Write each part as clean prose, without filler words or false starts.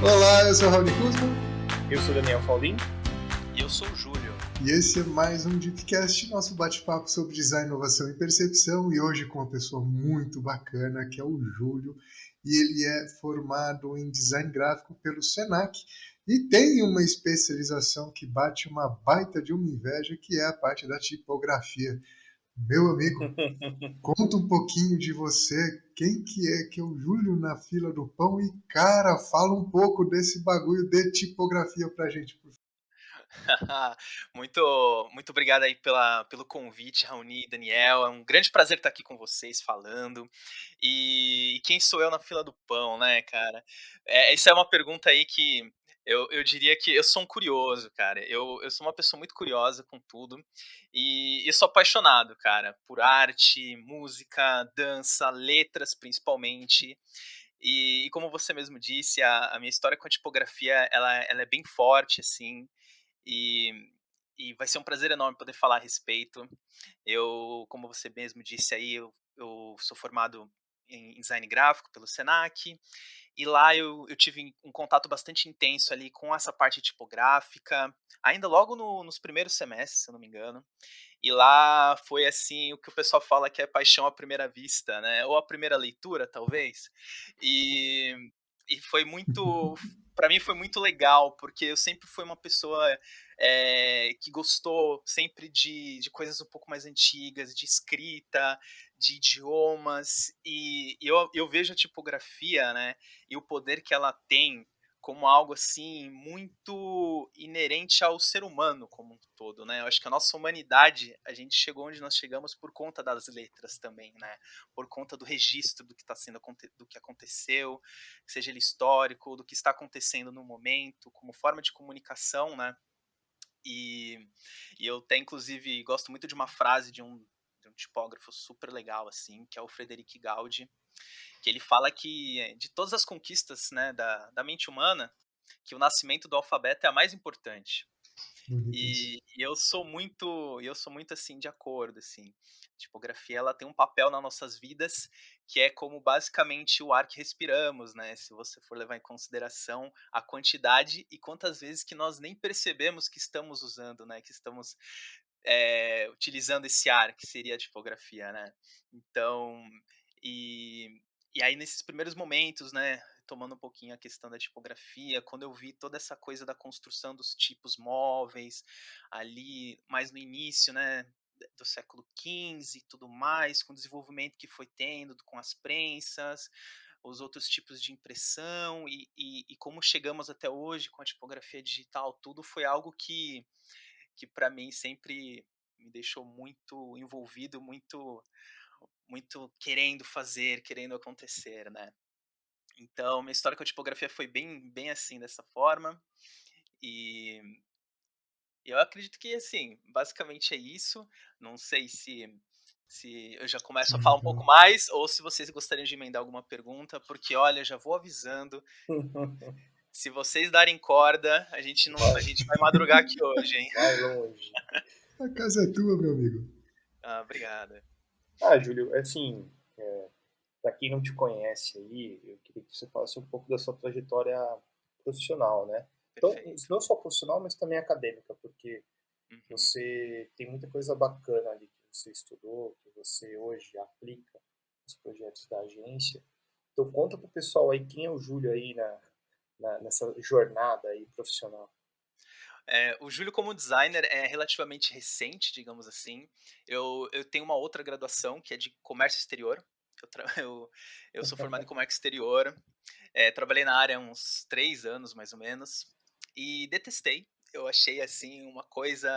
Olá, eu sou o Raoni Kuzma Eu sou Daniel Faldin. E eu sou o Júlio. e esse é mais um Deepcast, nosso bate-papo sobre design, inovação e percepção, e hoje com uma pessoa muito bacana, que é o Júlio, e ele é formado em design gráfico pelo Senac e tem uma especialização que bate uma baita de uma inveja, que é a parte da tipografia. Meu amigo, conta um pouquinho de você, quem que é o Júlio na fila do pão e, cara, fala um pouco desse bagulho de tipografia pra gente, por favor. Muito obrigado aí pelo convite, Raoni e Daniel. É um grande prazer estar aqui com vocês falando. E quem sou eu na fila do pão, né, cara? Isso é uma pergunta aí que eu diria que eu sou um curioso, cara. Eu sou uma pessoa muito curiosa com tudo. E eu sou apaixonado, cara, por arte, música, dança, letras principalmente. E como você mesmo disse, a minha história com a tipografia, ela é bem forte, assim. E, e vai ser um prazer enorme poder falar a respeito. Eu, como você mesmo disse aí, eu sou formado em design gráfico pelo Senac, e lá eu tive um contato bastante intenso ali com essa parte tipográfica, ainda logo nos primeiros semestres, se eu não me engano. E lá foi assim o que o pessoal fala que é paixão à primeira vista, né? Ou à primeira leitura, talvez. E, e foi muito. Para mim foi muito legal, porque eu sempre fui uma pessoa que gostou sempre de coisas um pouco mais antigas, de escrita, de idiomas, e eu vejo a tipografia, né, e o poder que ela tem como algo assim muito inerente ao ser humano como um todo, né? Eu acho que a nossa humanidade, a gente chegou onde nós chegamos por conta das letras também, né? Por conta do registro do que está sendo do que aconteceu, seja ele histórico, do que está acontecendo no momento, como forma de comunicação, né? E, e eu até inclusive gosto muito de uma frase de um tipógrafo super legal assim, que é o Frederic Gaudi, que ele fala que de todas as conquistas, né, da mente humana, que o nascimento do alfabeto é a mais importante. Bonito isso. E eu sou muito assim de acordo, assim. A tipografia ela tem um papel nas nossas vidas que é como basicamente o ar que respiramos, né? Se você for levar em consideração a quantidade e quantas vezes que nós nem percebemos que estamos usando, né? Que estamos utilizando esse ar que seria a tipografia, né? Então, e, e aí nesses primeiros momentos, né, tomando um pouquinho a questão da tipografia, quando eu vi toda essa coisa da construção dos tipos móveis, ali mais no início, né, do século XV e tudo mais, com o desenvolvimento que foi tendo com as prensas, os outros tipos de impressão e como chegamos até hoje com a tipografia digital, tudo foi algo que para mim sempre me deixou muito envolvido, muito querendo fazer, querendo acontecer, né. Então, minha história com a tipografia foi bem assim, dessa forma, e eu acredito que, assim, basicamente é isso. Não sei se eu já começo a Sim, falar um pouco mais ou se vocês gostariam de emendar alguma pergunta, porque olha, já vou avisando, se vocês darem corda, a gente não a Vai, gente vai madrugar aqui hoje, hein. vai longe. a casa é tua, meu amigo. Ah, obrigado. Júlio, assim, para quem não te conhece aí, eu queria que você falasse um pouco da sua trajetória profissional, né? Então, Perfeito. não só profissional, mas também acadêmica, porque Uhum. você tem muita coisa bacana ali que você estudou, que você hoje aplica nos projetos da agência. Então, conta pro pessoal aí quem é o Júlio aí nessa jornada aí profissional. O Júlio como designer é relativamente recente, digamos assim. Eu tenho uma outra graduação que é de comércio exterior. Eu, tra- eu, eu sou formado em comércio exterior. Trabalhei na área há uns 3 anos, mais ou menos, e detestei. Eu achei assim uma coisa,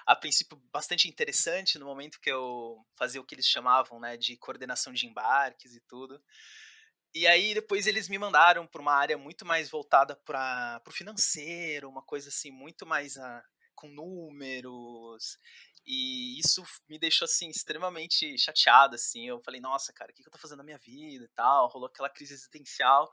a princípio, bastante interessante no momento que eu fazia o que eles chamavam, né, de coordenação de embarques e tudo. E aí depois eles me mandaram para uma área muito mais voltada para o financeiro, uma coisa assim muito mais com números. E isso me deixou assim extremamente chateado assim. Eu falei: "Nossa, cara, o que que eu tô fazendo na minha vida?" e tal. Rolou aquela crise existencial.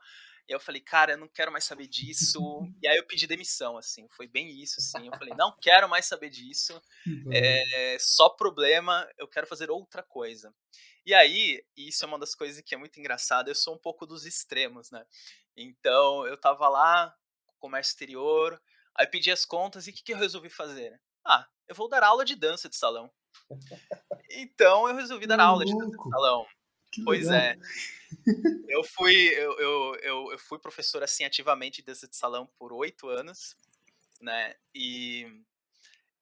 E eu falei: "Cara, eu não quero mais saber disso". E aí eu pedi demissão assim, foi bem isso assim. Eu falei: "Não quero mais saber disso. Que valeu. Só problema, eu quero fazer outra coisa". E aí, e isso é uma das coisas que é muito engraçada, eu sou um pouco dos extremos, né. Então eu estava lá, comércio exterior, aí pedi as contas e o que que eu resolvi fazer? Ah, eu vou dar aula de dança de salão. Então eu resolvi dar Ô, aula de dança de louco, salão. que Pois legal. é, eu fui professor, assim, ativamente de dança de salão por 8 anos, né, e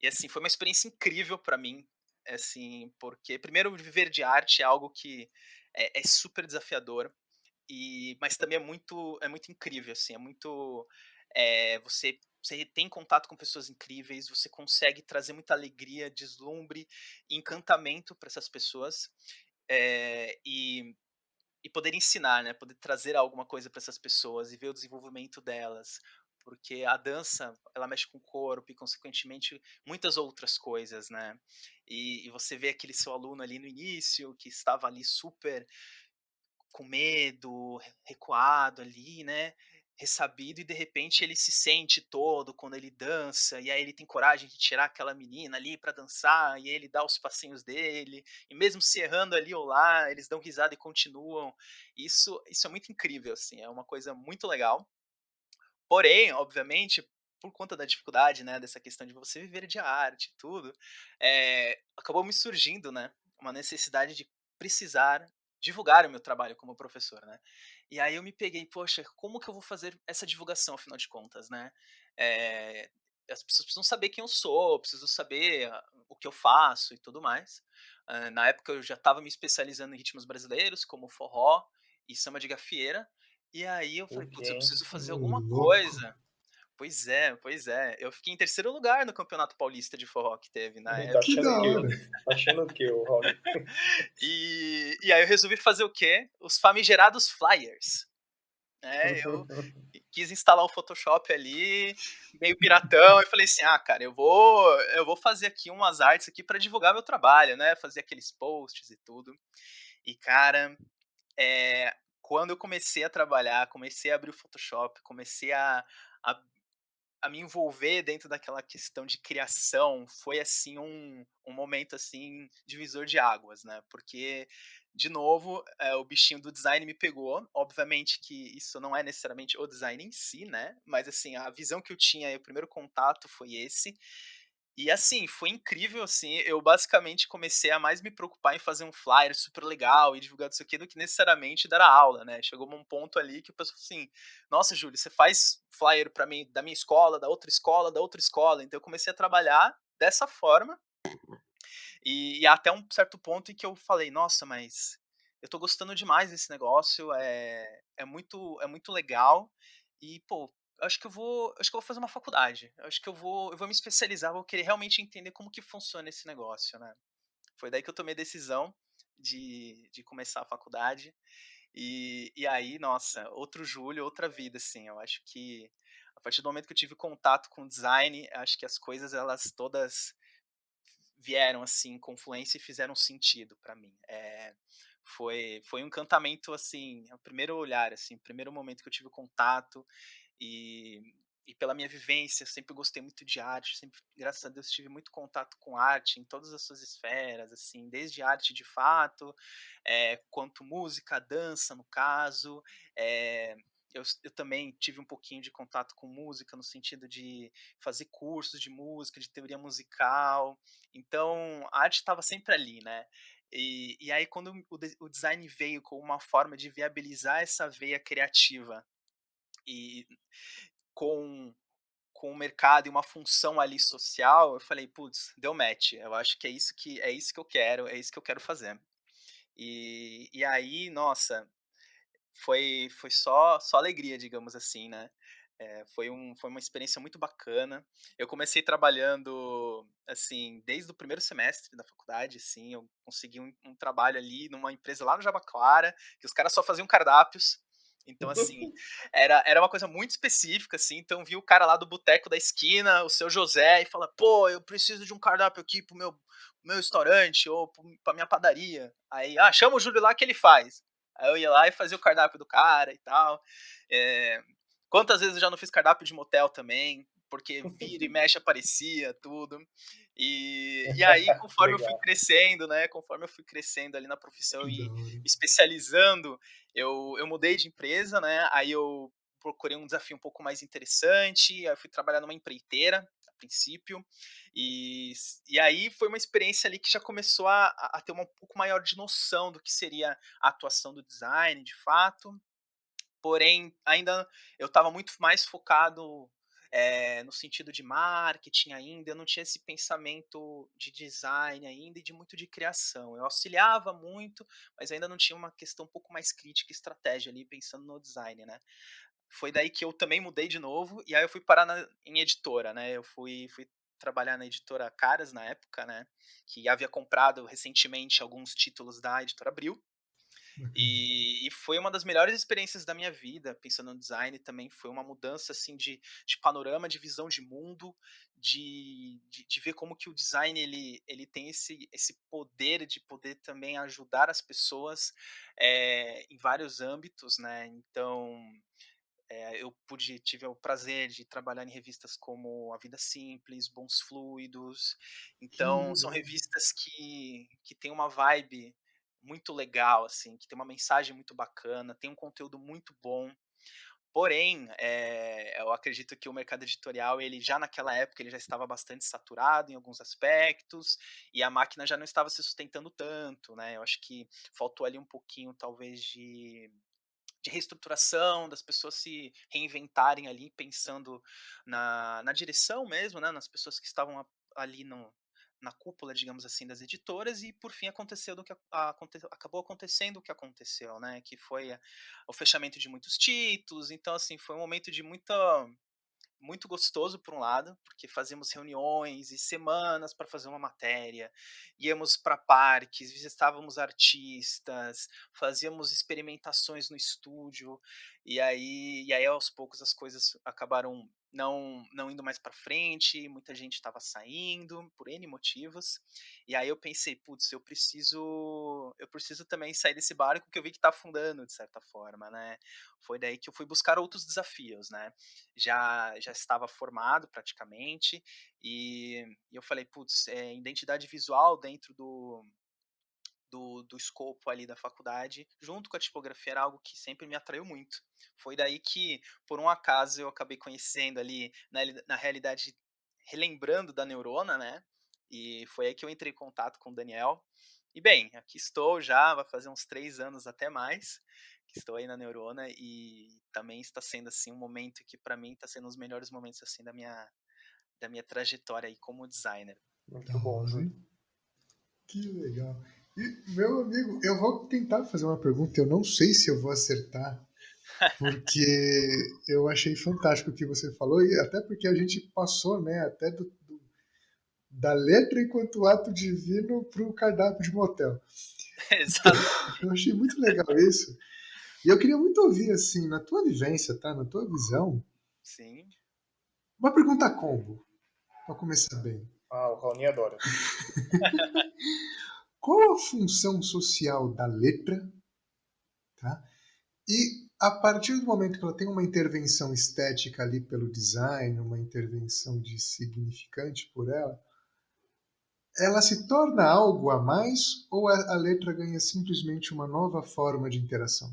assim, foi uma experiência incrível pra mim, assim, porque primeiro viver de arte é algo que é super desafiador, mas também é muito incrível, assim, é muito, você tem contato com pessoas incríveis, você consegue trazer muita alegria, deslumbre e encantamento para essas pessoas, e poder ensinar, né, poder trazer alguma coisa para essas pessoas e ver o desenvolvimento delas, porque a dança, ela mexe com o corpo e consequentemente muitas outras coisas, né. E você vê aquele seu aluno ali no início, que estava ali super com medo, recuado ali, né, ressabido, e de repente ele se sente todo quando ele dança, e aí ele tem coragem de tirar aquela menina ali para dançar, e ele dá os passinhos dele, e mesmo se errando ali ou lá, eles dão risada e continuam. Isso é muito incrível, assim, é uma coisa muito legal. Porém, obviamente, por conta da dificuldade, né, dessa questão de você viver de arte e tudo, acabou me surgindo, né, uma necessidade de precisar divulgar o meu trabalho como professor, né. E aí eu me peguei: "Poxa, como que eu vou fazer essa divulgação, afinal de contas, né?" Eh, as pessoas precisam saber quem eu sou, precisam saber o que eu faço e tudo mais. Na época eu já estava me especializando em ritmos brasileiros, como forró e samba de gafieira, e aí eu falei: Ok. "Putz, eu preciso fazer Ô, alguma louco, coisa". Pois é, pois é. Eu fiquei em terceiro lugar no campeonato paulista de forró que teve na Tá que época. achando o da quê? hora. Tá achando o quê, o Raoni? E aí eu resolvi fazer o quê? Os famigerados flyers, né, eu quis instalar o Photoshop ali, meio piratão, e falei assim: "Ah, cara, eu vou fazer aqui umas artes aqui para divulgar meu trabalho", né, fazer aqueles posts e tudo. E cara, quando eu comecei a trabalhar, comecei a abrir o Photoshop, comecei a a me envolver dentro daquela questão de criação, foi assim um momento assim divisor de águas, né? Porque de novo, o bichinho do design me pegou. Obviamente que isso não é necessariamente o design em si, né? Mas assim, a visão que eu tinha e o primeiro contato foi esse. E assim, foi incrível, assim, eu basicamente comecei a mais me preocupar em fazer um flyer super legal e divulgar não sei o quê, do que necessariamente dar a aula, né. Chegou um ponto ali que o pessoal falou assim: "Nossa, Júlio, você faz flyer pra mim da minha escola, da outra escola, da outra escola". Então eu comecei a trabalhar dessa forma, e até um certo ponto em que eu falei: "Nossa, mas eu tô gostando demais desse negócio, é muito legal e, pô, acho que eu vou fazer uma faculdade, acho que eu vou me especializar, vou querer realmente entender como que funciona esse negócio", né. Foi daí que eu tomei a decisão de começar a faculdade, e aí, nossa, outro Júlio, outra vida, assim. Eu acho que a partir do momento que eu tive contato com design, acho que as coisas elas todas vieram, assim, confluência e fizeram sentido pra mim. Foi um encantamento, assim, ao primeiro olhar, assim, o primeiro momento que eu tive contato, e e pela minha vivência, sempre gostei muito de arte, sempre, graças a Deus, tive muito contato com arte em todas as suas esferas, assim, desde arte de fato, quanto música, dança, no caso. eh, eu também tive um pouquinho de contato com música, no sentido de fazer cursos de música, de teoria musical, então a arte estava sempre ali, né. E aí quando o design veio com uma forma de viabilizar essa veia criativa, e com com o mercado e uma função ali social, eu falei: "Putz, deu match, eu acho que é isso que eu quero, é isso que eu quero fazer". E aí, nossa, foi só alegria, digamos assim, né. Foi uma experiência muito bacana. Eu comecei trabalhando, assim, desde o primeiro semestre da faculdade, assim, eu consegui um trabalho ali numa empresa lá no Jabaquara, que os caras só faziam cardápios. Então, assim, era uma coisa muito específica, assim, então vi o cara lá do boteco da esquina, o seu José, e fala: "Pô, eu preciso de um cardápio aqui para o meu restaurante ou para minha padaria". Aí: "Ah, chama o Júlio lá que ele faz". Aí eu ia lá e fazia o cardápio do cara e tal. Eh, Quantas vezes eu já não fiz cardápio de motel também, porque vira e mexe aparecia tudo. E aí conforme eu fui Legal. crescendo, né, conforme eu fui crescendo ali na profissão Que da e hora. especializando, eu mudei de empresa, né, aí eu procurei um desafio um pouco mais interessante, aí eu fui trabalhar numa empreiteira, a princípio, e aí foi uma experiência ali que já começou a ter uma um pouco maior de noção do que seria a atuação do design, de fato. Porém, ainda eu estava muito mais focado, no sentido de marketing ainda, eu não tinha esse pensamento de design ainda e de muito de criação. Eu auxiliava muito, mas ainda não tinha uma questão um pouco mais crítica e estratégia ali, pensando no design, né. Foi daí que eu também mudei de novo, e aí eu fui parar em editora, né, eu fui trabalhar na editora Caras na época, né, que havia comprado recentemente alguns títulos da editora Abril, Bacana. e foi uma das melhores experiências da minha vida, pensando no design também, foi uma mudança, assim, de panorama, de visão de mundo, de ver como que o design ele tem esse poder de poder também ajudar as pessoas, em vários âmbitos, né. Então, eu tive o prazer de trabalhar em revistas como A Vida Simples, Bons Fluidos, Que então são legal. revistas que têm uma vibe muito legal, assim, que tem uma mensagem muito bacana, tem um conteúdo muito bom. Porém, eu acredito que o mercado editorial, ele já naquela época, ele já estava bastante saturado em alguns aspectos, e a máquina já não estava se sustentando tanto, né, eu acho que faltou ali um pouquinho talvez de reestruturação, das pessoas se reinventarem ali pensando na direção mesmo, né, nas pessoas que estavam ali na cúpula, digamos assim, das editoras, e por fim aconteceu do que acabou acontecendo o que aconteceu, né, que foi o fechamento de muitos títulos, então assim, foi um momento de muito gostoso por um lado, porque fazíamos reuniões e semanas para fazer uma matéria, íamos para parques, visitávamos artistas, fazíamos experimentações no estúdio, e aí aos poucos as coisas acabaram não indo mais para frente, muita gente estava saindo por N motivos, e aí eu pensei: "Putz, eu preciso também sair desse barco que eu vi que está afundando de certa forma, né". Foi daí que eu fui buscar outros desafios, né. Já estava formado praticamente, e eu falei: "Putz, identidade visual dentro do escopo ali da faculdade, junto com a tipografia, era algo que sempre me atraiu muito". Foi daí que, por um acaso, eu acabei conhecendo ali, na realidade, relembrando da Neurona, né, e foi aí que eu entrei em contato com o Daniel. E bem, aqui estou já, vai fazer uns 3 anos, até mais, que estou aí na Neurona, e também está sendo, assim, um momento que para mim está sendo os melhores momentos, assim, da minha trajetória aí como designer. Da Muito bom, hora, Júlio. hein? Que legal. E, meu amigo, eu vou tentar fazer uma pergunta, eu não sei se eu vou acertar, porque eu achei fantástico o que você falou, e até porque a gente passou, né, até da letra enquanto ato divino para o cardápio de motel. Então, eu Exatamente. achei muito legal isso. E eu queria muito ouvir, assim, na tua vivência, tá? Na tua visão, Sim. uma pergunta combo, para começar bem. Ah, o Raoni adora. Qual a função social da letra, tá? E a partir do momento que ela tem uma intervenção estética ali pelo design, uma intervenção de significante por ela se torna algo a mais ou a letra ganha simplesmente uma nova forma de interação?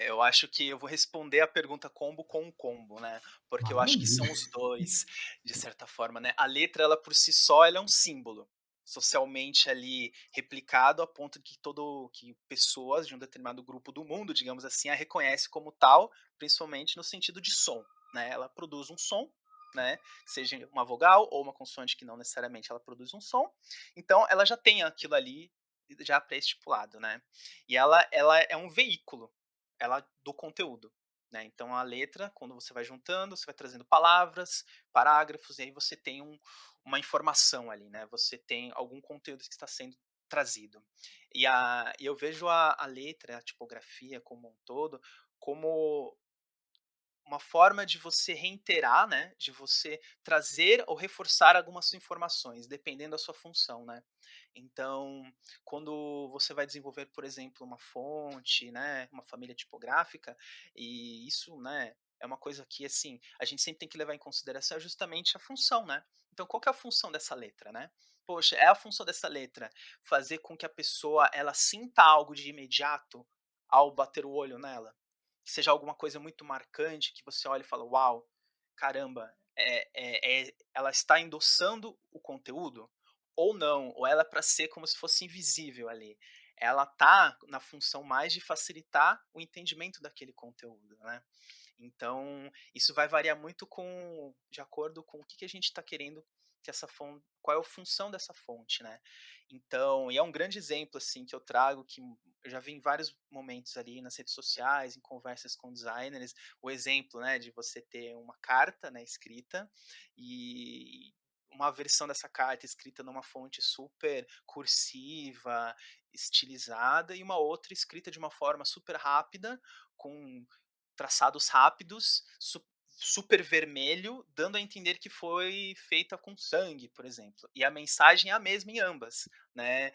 Eu acho que eu vou responder a pergunta combo com um combo, né, porque eu acho que Maravilha. são os 2, de certa forma, né. A letra, ela por si só, ela é um símbolo, socialmente ali replicado, a ponto de que pessoas de um determinado grupo do mundo, digamos assim, a reconhece como tal, principalmente no sentido de som, né. Ela produz um som, né, seja uma vogal ou uma consoante que não necessariamente ela produz um som, então ela já tem aquilo ali já pré-estipulado, né. E ela é um veículo, ela do conteúdo, né. Então a letra, quando você vai juntando, você vai trazendo palavras, parágrafos, e aí você tem uma informação ali, né, você tem algum conteúdo que está sendo trazido. E eu vejo a letra, a tipografia como um todo, como uma forma de você reiterar, né, de você trazer ou reforçar algumas informações, dependendo da sua função, né. Então, quando você vai desenvolver, por exemplo, uma fonte, né, uma família tipográfica, e isso, né, é uma coisa que, assim, a gente sempre tem que levar em consideração é justamente a função, né. Então qual que é a função dessa letra, né. Poxa, é a função dessa letra fazer com que a pessoa ela sinta algo de imediato ao bater o olho nela? que seja alguma coisa muito marcante, que você olha e fala: "Uau, caramba, ela está endossando o conteúdo ou não, ou ela é para ser como se fosse invisível ali. Ela tá na função mais de facilitar o entendimento daquele conteúdo, né. Então, isso vai variar muito de acordo com o que a gente está querendo que essa fonte, qual é a função dessa fonte, né. Então, e é um grande exemplo, assim, que eu trago, que eu já vi em vários momentos ali nas redes sociais, em conversas com designers, o exemplo, né, de você ter uma carta, né, escrita, e uma versão dessa carta escrita numa fonte super cursiva, estilizada, e uma outra escrita de uma forma super rápida, com traçados rápidos, super vermelho, dando a entender que foi feita com sangue, por exemplo. E a mensagem é a mesma em ambas, né?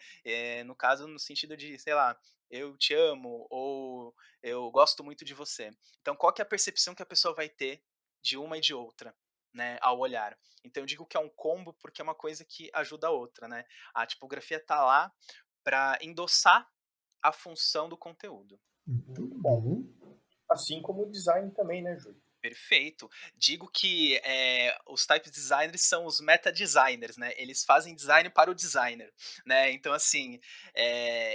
No caso, no sentido de, sei lá, eu te amo ou eu gosto muito de você. Então, qual que é a percepção que a pessoa vai ter de uma e de outra, né, ao olhar? Então, eu digo que é um combo porque é uma coisa que ajuda a outra, né? A tipografia tá lá para endossar a função do conteúdo. Muito Muito bom. bom. Assim como o design também, né, Júlio? Perfeito. Digo que, os type designers são os meta designers, né, eles fazem design para o designer, né, então assim,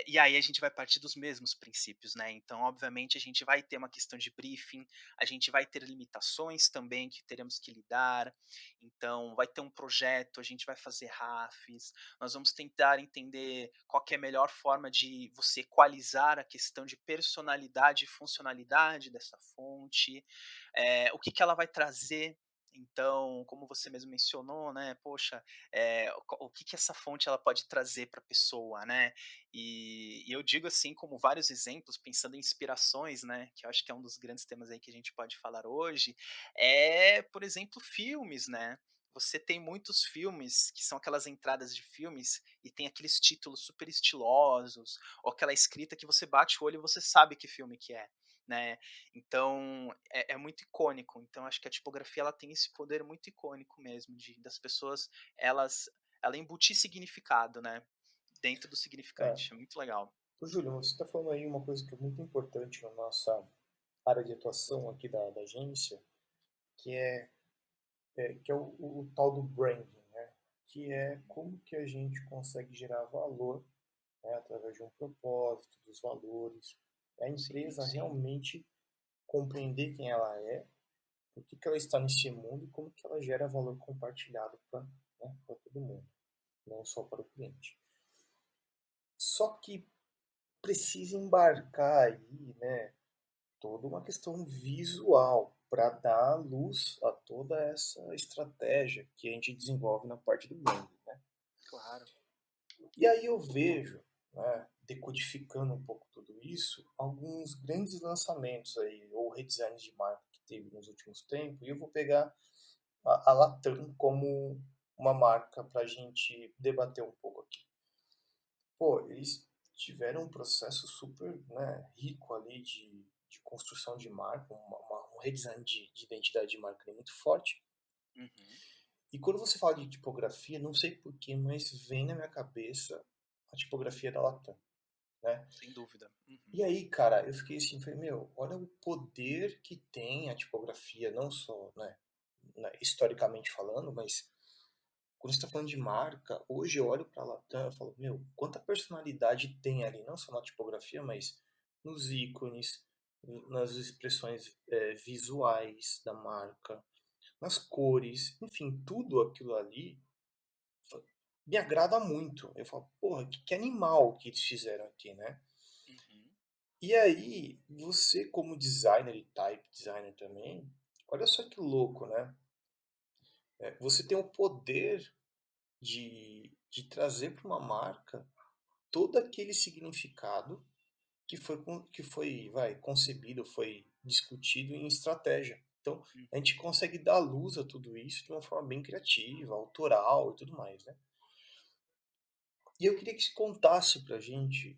e aí a gente vai partir dos mesmos princípios, né, então obviamente a gente vai ter uma questão de briefing, a gente vai ter limitações também que teremos que lidar, então vai ter um projeto, a gente vai fazer RAFs, nós vamos tentar entender qual que é a melhor forma de você equalizar a questão de personalidade e funcionalidade dessa fonte, o que que ela vai trazer. Então, como você mesmo mencionou, né, poxa, o que que essa fonte ela pode trazer para a pessoa, né? E eu digo assim, como vários exemplos, pensando em inspirações, né, que eu acho que é um dos grandes temas aí que a gente pode falar hoje, por exemplo, filmes, né? Você tem muitos filmes que são aquelas entradas de filmes e tem aqueles títulos super estilosos, ou aquela escrita que você bate o olho e você sabe que filme que é, né? Então, é muito icônico. Então, acho que a tipografia ela tem esse poder muito icônico mesmo, das pessoas, elas, ela embutir significado, né? Dentro do É. significante. É muito legal. Ô, Júlio, você está falando aí uma coisa que é muito importante na nossa área de atuação aqui da agência, que que é o tal do branding, né? Que é como que a gente consegue gerar valor, né, através de um propósito, dos valores, a Sim, empresa sim. realmente compreender quem ela é, por que ela está nesse mundo e como que ela gera valor compartilhado para, né, para todo mundo, não só para o cliente. Só que precisa embarcar aí, né, toda uma questão visual para dar luz a toda essa estratégia que a gente desenvolve na parte do branding, né? Claro. E aí eu vejo, né, decodificando um pouco tudo isso, alguns grandes lançamentos aí, ou redesigns de marca que teve nos últimos tempos, e eu vou pegar a Latam como uma marca para a gente debater um pouco aqui. Pô, eles tiveram um processo super, né, rico ali de construção de marca, um redesign de identidade de marca ali muito forte. Uhum. E quando você fala de tipografia, não sei porquê, mas vem na minha cabeça a tipografia da Latam, né? Sem dúvida. Uhum. E aí, cara, eu fiquei assim, falei, meu, olha o poder que tem a tipografia, não só, né, historicamente falando, mas quando você está falando de marca, hoje eu olho para a Latam e falo, meu, quanta personalidade tem ali, não só na tipografia, mas nos ícones, nas expressões visuais da marca, nas cores, enfim, tudo aquilo ali me agrada muito. Eu falo, porra, que animal que eles fizeram aqui, né? Uhum. E aí, você como designer e type designer também, olha só que louco, né? Você tem o poder de trazer para uma marca todo aquele significado que foi, vai, concebido, foi discutido em estratégia. Então, a Uhum. gente consegue dar luz a tudo isso de uma forma bem criativa, autoral e tudo mais, né? E eu queria que você contasse pra gente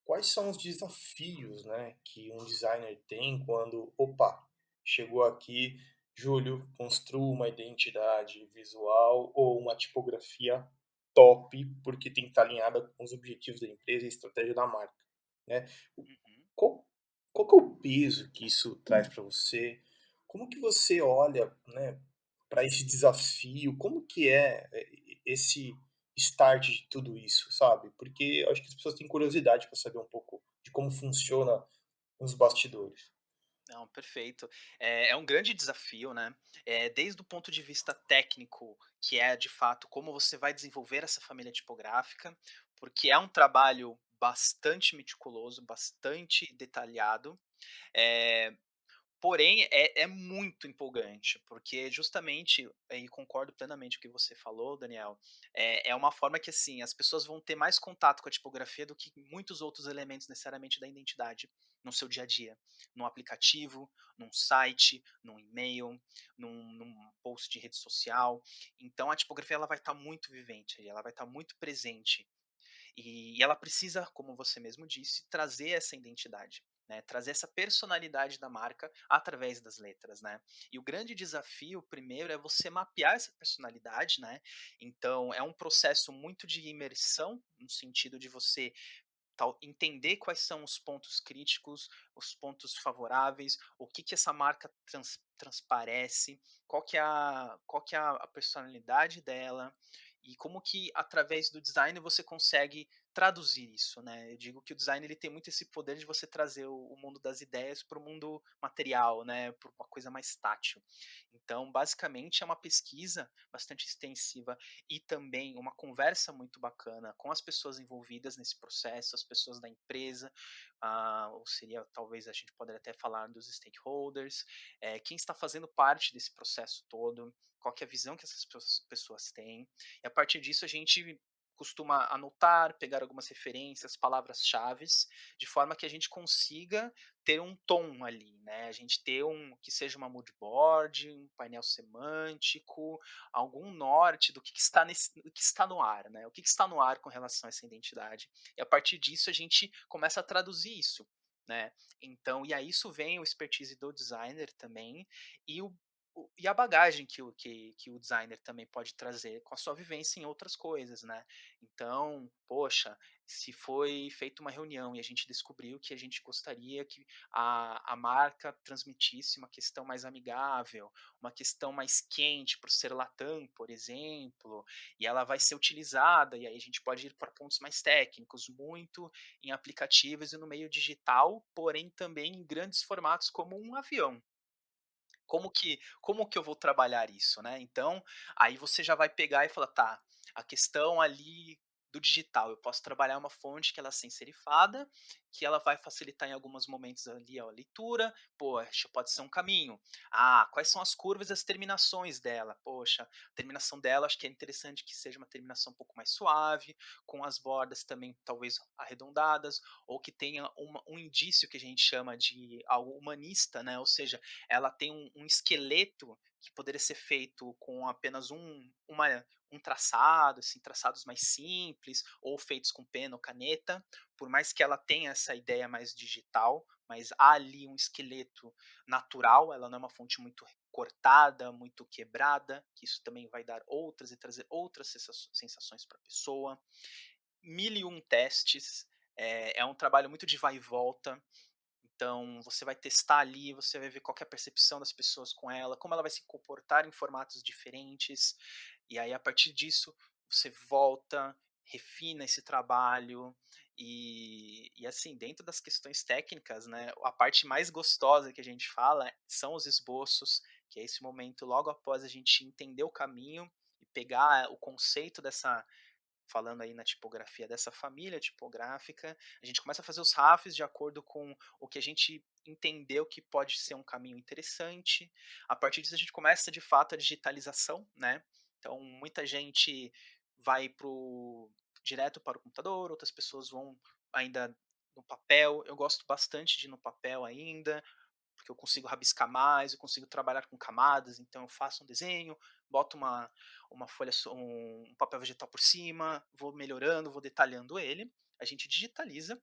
quais são os desafios, né, que um designer tem quando, opa, chegou aqui, Júlio, construa uma identidade visual ou uma tipografia top, porque tem que estar alinhada com os objetivos da empresa e a estratégia da marca, né? Uhum. Qual, qual que é o peso que isso traz para você? Como que você olha, né, para esse desafio? Como que é, esse start de tudo isso, sabe? Porque eu acho que as pessoas têm curiosidade para saber um pouco de como funciona nos bastidores. Não, perfeito. É um grande desafio, né, desde o ponto de vista técnico, que é, de fato, como você vai desenvolver essa família tipográfica, porque é um trabalho bastante meticuloso, bastante detalhado, eh porém, é muito empolgante, porque justamente, e concordo plenamente com o que você falou, Daniel, é uma forma que, assim, as pessoas vão ter mais contato com a tipografia do que muitos outros elementos necessariamente da identidade no seu dia a dia, num aplicativo, num site, num e-mail, num post de rede social. Então a tipografia ela vai estar muito vivente, ela vai estar muito presente e ela precisa, como você mesmo disse, trazer essa identidade, né, trazer essa personalidade da marca através das letras, né. E o grande desafio, primeiro, é você mapear essa personalidade, né. Então é um processo muito de imersão, no sentido de você entender quais são os pontos críticos, os pontos favoráveis, o que essa marca transparece, qual que é a personalidade dela e como que através do design você consegue traduzir isso, né? Eu digo que o design ele tem muito esse poder de você trazer o mundo das ideias para o mundo material, né? Para uma coisa mais tátil. Então, basicamente, é uma pesquisa bastante extensiva e também uma conversa muito bacana com as pessoas envolvidas nesse processo, as pessoas da empresa, ou seria talvez a gente poderia até falar dos stakeholders, quem está fazendo parte desse processo todo, qual que é a visão que essas pessoas têm, e a partir disso a gente costuma anotar, pegar algumas referências, palavras-chaves, de forma que a gente consiga ter um tom ali, né? A gente ter que seja uma mood board, um painel semântico, algum norte do que está do que está no ar, né? O que está no ar com relação a essa identidade. E a partir disso a gente começa a traduzir isso, né? Então, e aí isso vem o expertise do designer também e e a bagagem que o designer também pode trazer com a sua vivência em outras coisas, né? Então, poxa, se foi feita uma reunião e a gente descobriu que a gente gostaria que a marca transmitisse uma questão mais amigável, uma questão mais quente por ser Latam, por exemplo, e ela vai ser utilizada, e aí a gente pode ir para pontos mais técnicos, muito em aplicativos e no meio digital, porém também em grandes formatos como um avião. Como que eu vou trabalhar isso, né? Então, aí você já vai pegar e falar, tá, a questão ali do digital, eu posso trabalhar uma fonte que ela é sem serifada, que ela vai facilitar em alguns momentos ali a leitura, poxa, pode ser um caminho. Ah, quais são as curvas e as terminações dela? Poxa, a terminação dela acho que é interessante que seja uma terminação um pouco mais suave, com as bordas também talvez arredondadas, ou que tenha um indício que a gente chama de algo humanista, né? Ou seja, ela tem um esqueleto que poderia ser feito com apenas um traçado, assim, traçados mais simples, ou feitos com pena ou caneta, por mais que ela tenha essa ideia mais digital, mas há ali um esqueleto natural, ela não é uma fonte muito cortada, muito quebrada, que isso também vai dar outras e trazer outras sensações para a pessoa. Mil e um testes, é um trabalho muito de vai e volta, então, você vai testar ali, você vai ver qual que é a percepção das pessoas com ela, como ela vai se comportar em formatos diferentes, e aí a partir disso você volta, refina esse trabalho, e assim, dentro das questões técnicas, né, a parte mais gostosa que a gente fala são os esboços, que é esse momento logo após a gente entender o caminho e pegar o conceito dessa falando aí na tipografia dessa família tipográfica, a gente começa a fazer os RAFs de acordo com o que a gente entendeu que pode ser um caminho interessante. A partir disso, a gente começa de fato a digitalização, né? Então, muita gente vai direto para o computador, outras pessoas vão ainda no papel. Eu gosto bastante de ir no papel ainda, porque eu consigo rabiscar mais, eu consigo trabalhar com camadas, então eu faço um desenho, boto uma folha, um papel vegetal por cima, vou melhorando, vou detalhando ele, a gente digitaliza,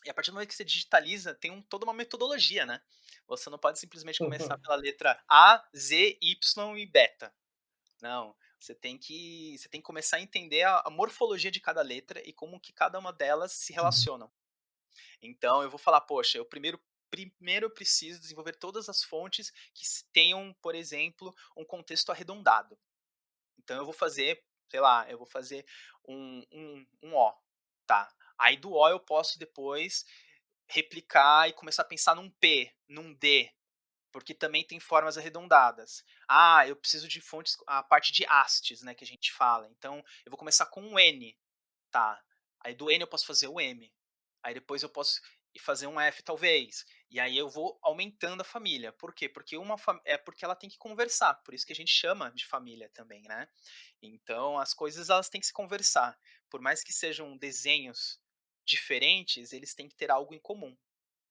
e a partir do momento que você digitaliza, tem toda uma metodologia, né? Você não pode simplesmente começar pela letra A, Z, Y e beta. Não, você tem que começar a entender a morfologia de cada letra e como que cada uma delas se relacionam. Então eu vou falar, poxa, eu primeiro primeiro eu preciso desenvolver todas as fontes que tenham, por exemplo, um contexto arredondado. Então eu vou fazer, sei lá, eu vou fazer um O, tá? Aí do O eu posso depois replicar e começar a pensar num P, num D, porque também tem formas arredondadas. Ah, eu preciso de fontes, a parte de hastes, né, que a gente fala. Então eu vou começar com um N, tá? Aí do N eu posso fazer o M. Aí depois eu posso ir fazer um F talvez. E aí eu vou aumentando a família. Por quê? Porque porque ela tem que conversar. Por isso que a gente chama de família também, né? Então as coisas elas têm que se conversar. Por mais que sejam desenhos diferentes, eles têm que ter algo em comum,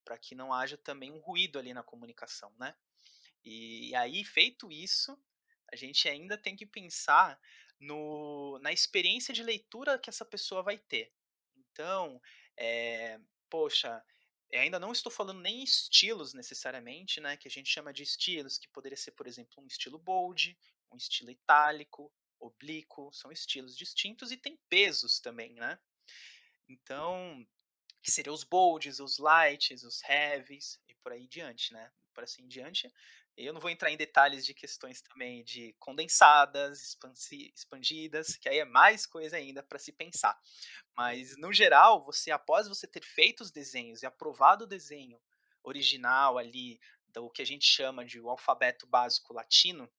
para que não haja também um ruído ali na comunicação, né? E aí, feito isso, a gente ainda tem que pensar na experiência de leitura que essa pessoa vai ter. Então, eh, poxa, ainda não estou falando nem estilos necessariamente, né, que a gente chama de estilos, que poderia ser, por exemplo, um estilo bold, um estilo itálico, oblíquo, são estilos distintos e tem pesos também, né. Então, que seriam os bolds, os lights, os heavies e por aí diante, né, por assim em diante. Eu não vou entrar em detalhes de questões também de condensadas, expandidas, que aí é mais coisa ainda para se pensar. Mas no geral, após você ter feito os desenhos e aprovado o desenho original ali, do que a gente chama de o alfabeto básico latino,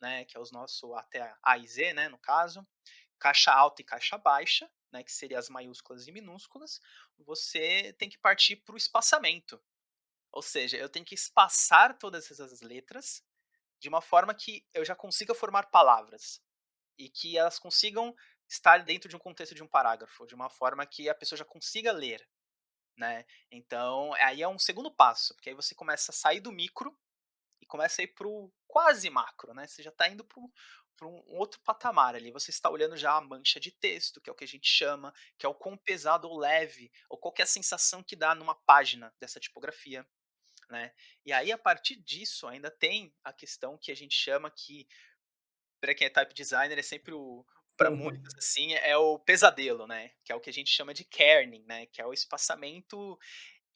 né, que é os nossos até A e Z, né, no caso, caixa alta e caixa baixa, né, que seriam as maiúsculas e minúsculas, você tem que partir para o espaçamento. Ou seja, eu tenho que espaçar todas essas letras de uma forma que eu já consiga formar palavras e que elas consigam estar dentro de um contexto de um parágrafo, de uma forma que a pessoa já consiga ler, né. Então, aí é um segundo passo, porque aí você começa a sair do micro e começa a ir para o quase macro, né, você já está indo para um outro patamar ali, você está olhando já a mancha de texto, que é o que a gente chama, que é o quão pesado ou leve, ou qual que é a sensação que dá numa página dessa tipografia, né. E aí a partir disso ainda tem a questão que a gente chama que, para quem é type designer, é sempre o para muitos, Uhum. assim, é o pesadelo, né, que é o que a gente chama de kerning, né, que é o espaçamento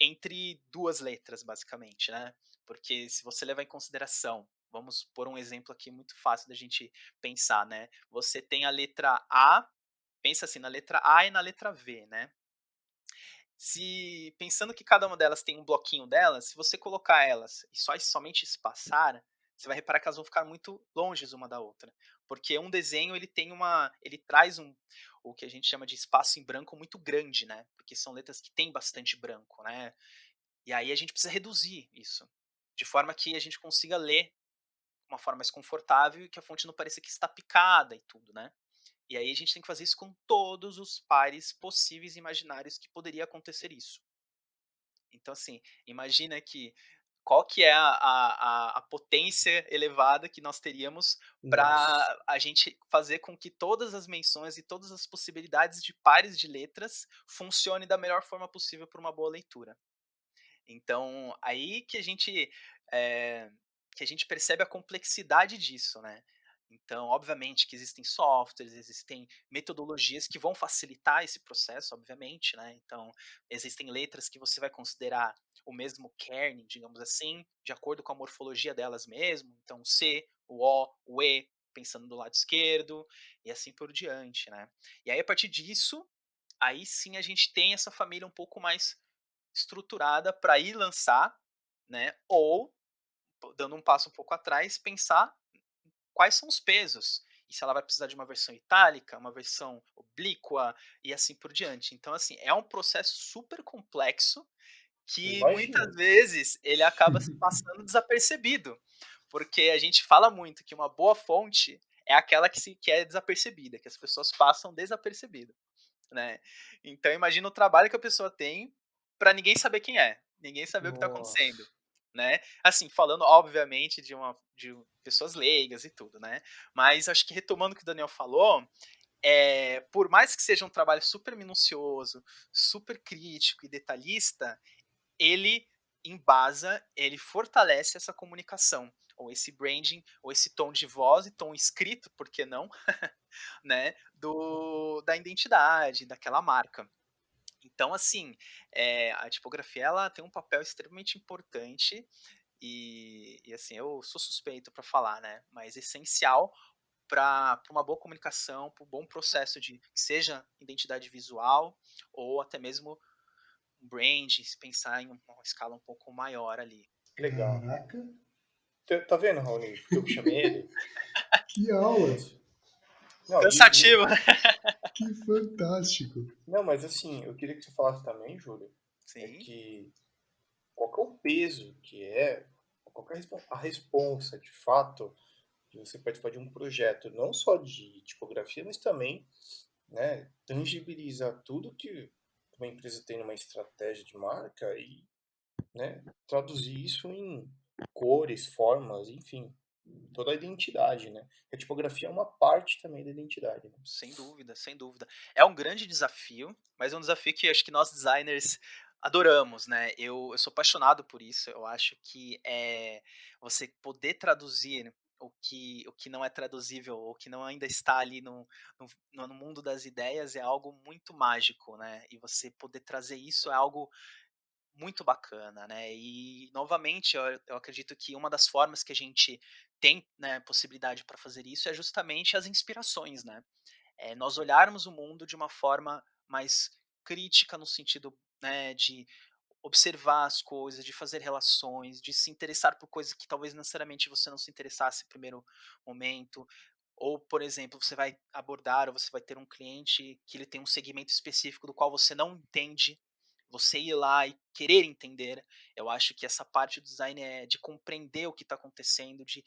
entre 2 letras, basicamente, né. Porque se você levar em consideração, vamos pôr um exemplo aqui muito fácil da gente pensar, né, você tem a letra A, pensa assim, na letra A e na letra V, né. Se pensando que cada uma delas tem um bloquinho delas, se você colocar elas e somente espaçar, você vai reparar que elas vão ficar muito longes uma da outra, porque um desenho ele traz o que a gente chama de espaço em branco muito grande, né, porque são letras que têm bastante branco, né. E aí a gente precisa reduzir isso, de forma que a gente consiga ler de uma forma mais confortável e que a fonte não pareça que está picada e tudo, né. E aí a gente tem que fazer isso com todos os pares possíveis e imaginários que poderia acontecer isso. Então, assim, imagina que qual que é a potência elevada que nós teríamos Nossa, para a gente fazer com que todas as menções e todas as possibilidades de pares de letras funcione da melhor forma possível para uma boa leitura. Então, aí eh, que a gente percebe a complexidade disso, né. Então, obviamente que existem softwares, existem metodologias que vão facilitar esse processo, obviamente, né. Então, existem letras que você vai considerar o mesmo kernel, digamos assim, de acordo com a morfologia delas mesmo, então o C, o O, o E, pensando do lado esquerdo, e assim por diante, né. E aí a partir disso, aí sim a gente tem essa família um pouco mais estruturada para ir lançar, né, ou, dando um passo um pouco atrás, pensar quais são os pesos, e se ela vai precisar de uma versão itálica, uma versão oblíqua e assim por diante. Então, assim, é um processo super complexo que muitas imagino. vezes ele acaba se passando desapercebido, porque a gente fala muito que uma boa fonte é aquela que é desapercebida, que as pessoas passam desapercebido, né. Então imagina o trabalho que a pessoa tem para ninguém saber quem é, ninguém saber o que está acontecendo, Nossa. né. Assim, falando obviamente de pessoas leigas e tudo, né. Mas acho que retomando o que o Daniel falou, por mais que seja um trabalho super minucioso, super crítico e detalhista, ele ele fortalece essa comunicação, ou esse branding, ou esse tom de voz e tom escrito, por que não, né, da identidade, daquela marca. Então, assim, a tipografia ela tem um papel extremamente importante assim, eu sou suspeito para falar, né, mas essencial para uma boa comunicação, para um bom processo de que seja identidade visual ou até mesmo brand, se pensar em uma escala um pouco maior ali. Legal. Caraca, Tá vendo, Raoni, por que eu chamei ele? que aula! Não, Cansativo, né? Que fantástico! não, mas assim, eu queria que você falasse também, Júlio, é Sim, que qual que é o peso que é, qual que é a responsa, de fato, de você participar de um projeto, não só de tipografia, mas também, né, tangibilizar tudo que uma empresa tem numa estratégia de marca e, né, traduzir isso em cores, formas, enfim, toda a identidade, né? A tipografia é uma parte também da identidade, né? sem dúvida, sem dúvida. É um grande desafio, mas é um desafio que acho que nós designers adoramos, né. Eu sou apaixonado por isso, eu acho que, você poder traduzir o que não é traduzível, ou que não ainda está ali no mundo das ideias é algo muito mágico, né, e você poder trazer isso é algo muito bacana, né. E novamente eu acredito que uma das formas que a gente tem, né, possibilidade para fazer isso é justamente as inspirações, né. Nós olharmos o mundo de uma forma mais crítica no sentido, né, de observar as coisas, de fazer relações, de se interessar por coisas que talvez necessariamente você não se interessasse no primeiro momento. Ou, por exemplo, você vai abordar ou você vai ter um cliente que ele tem um segmento específico do qual você não entende, você ir lá e querer entender. Eu acho que essa parte do design é de compreender o que está acontecendo, de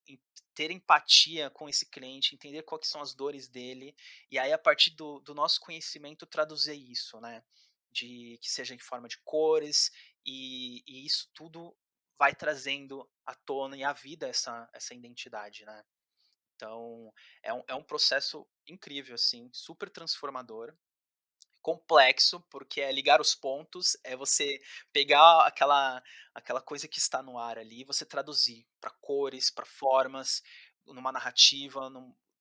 em- ter empatia com esse cliente, entender quais que são as dores dele, e aí a partir do nosso conhecimento traduzir isso, né? De que seja em forma de cores, e isso tudo vai trazendo à tona e à vida essa identidade, né? Então, é um processo incrível, assim, super transformador, complexo, porque é ligar os pontos, é você pegar aquela coisa que está no ar ali, e você traduzir para cores, para formas, numa narrativa,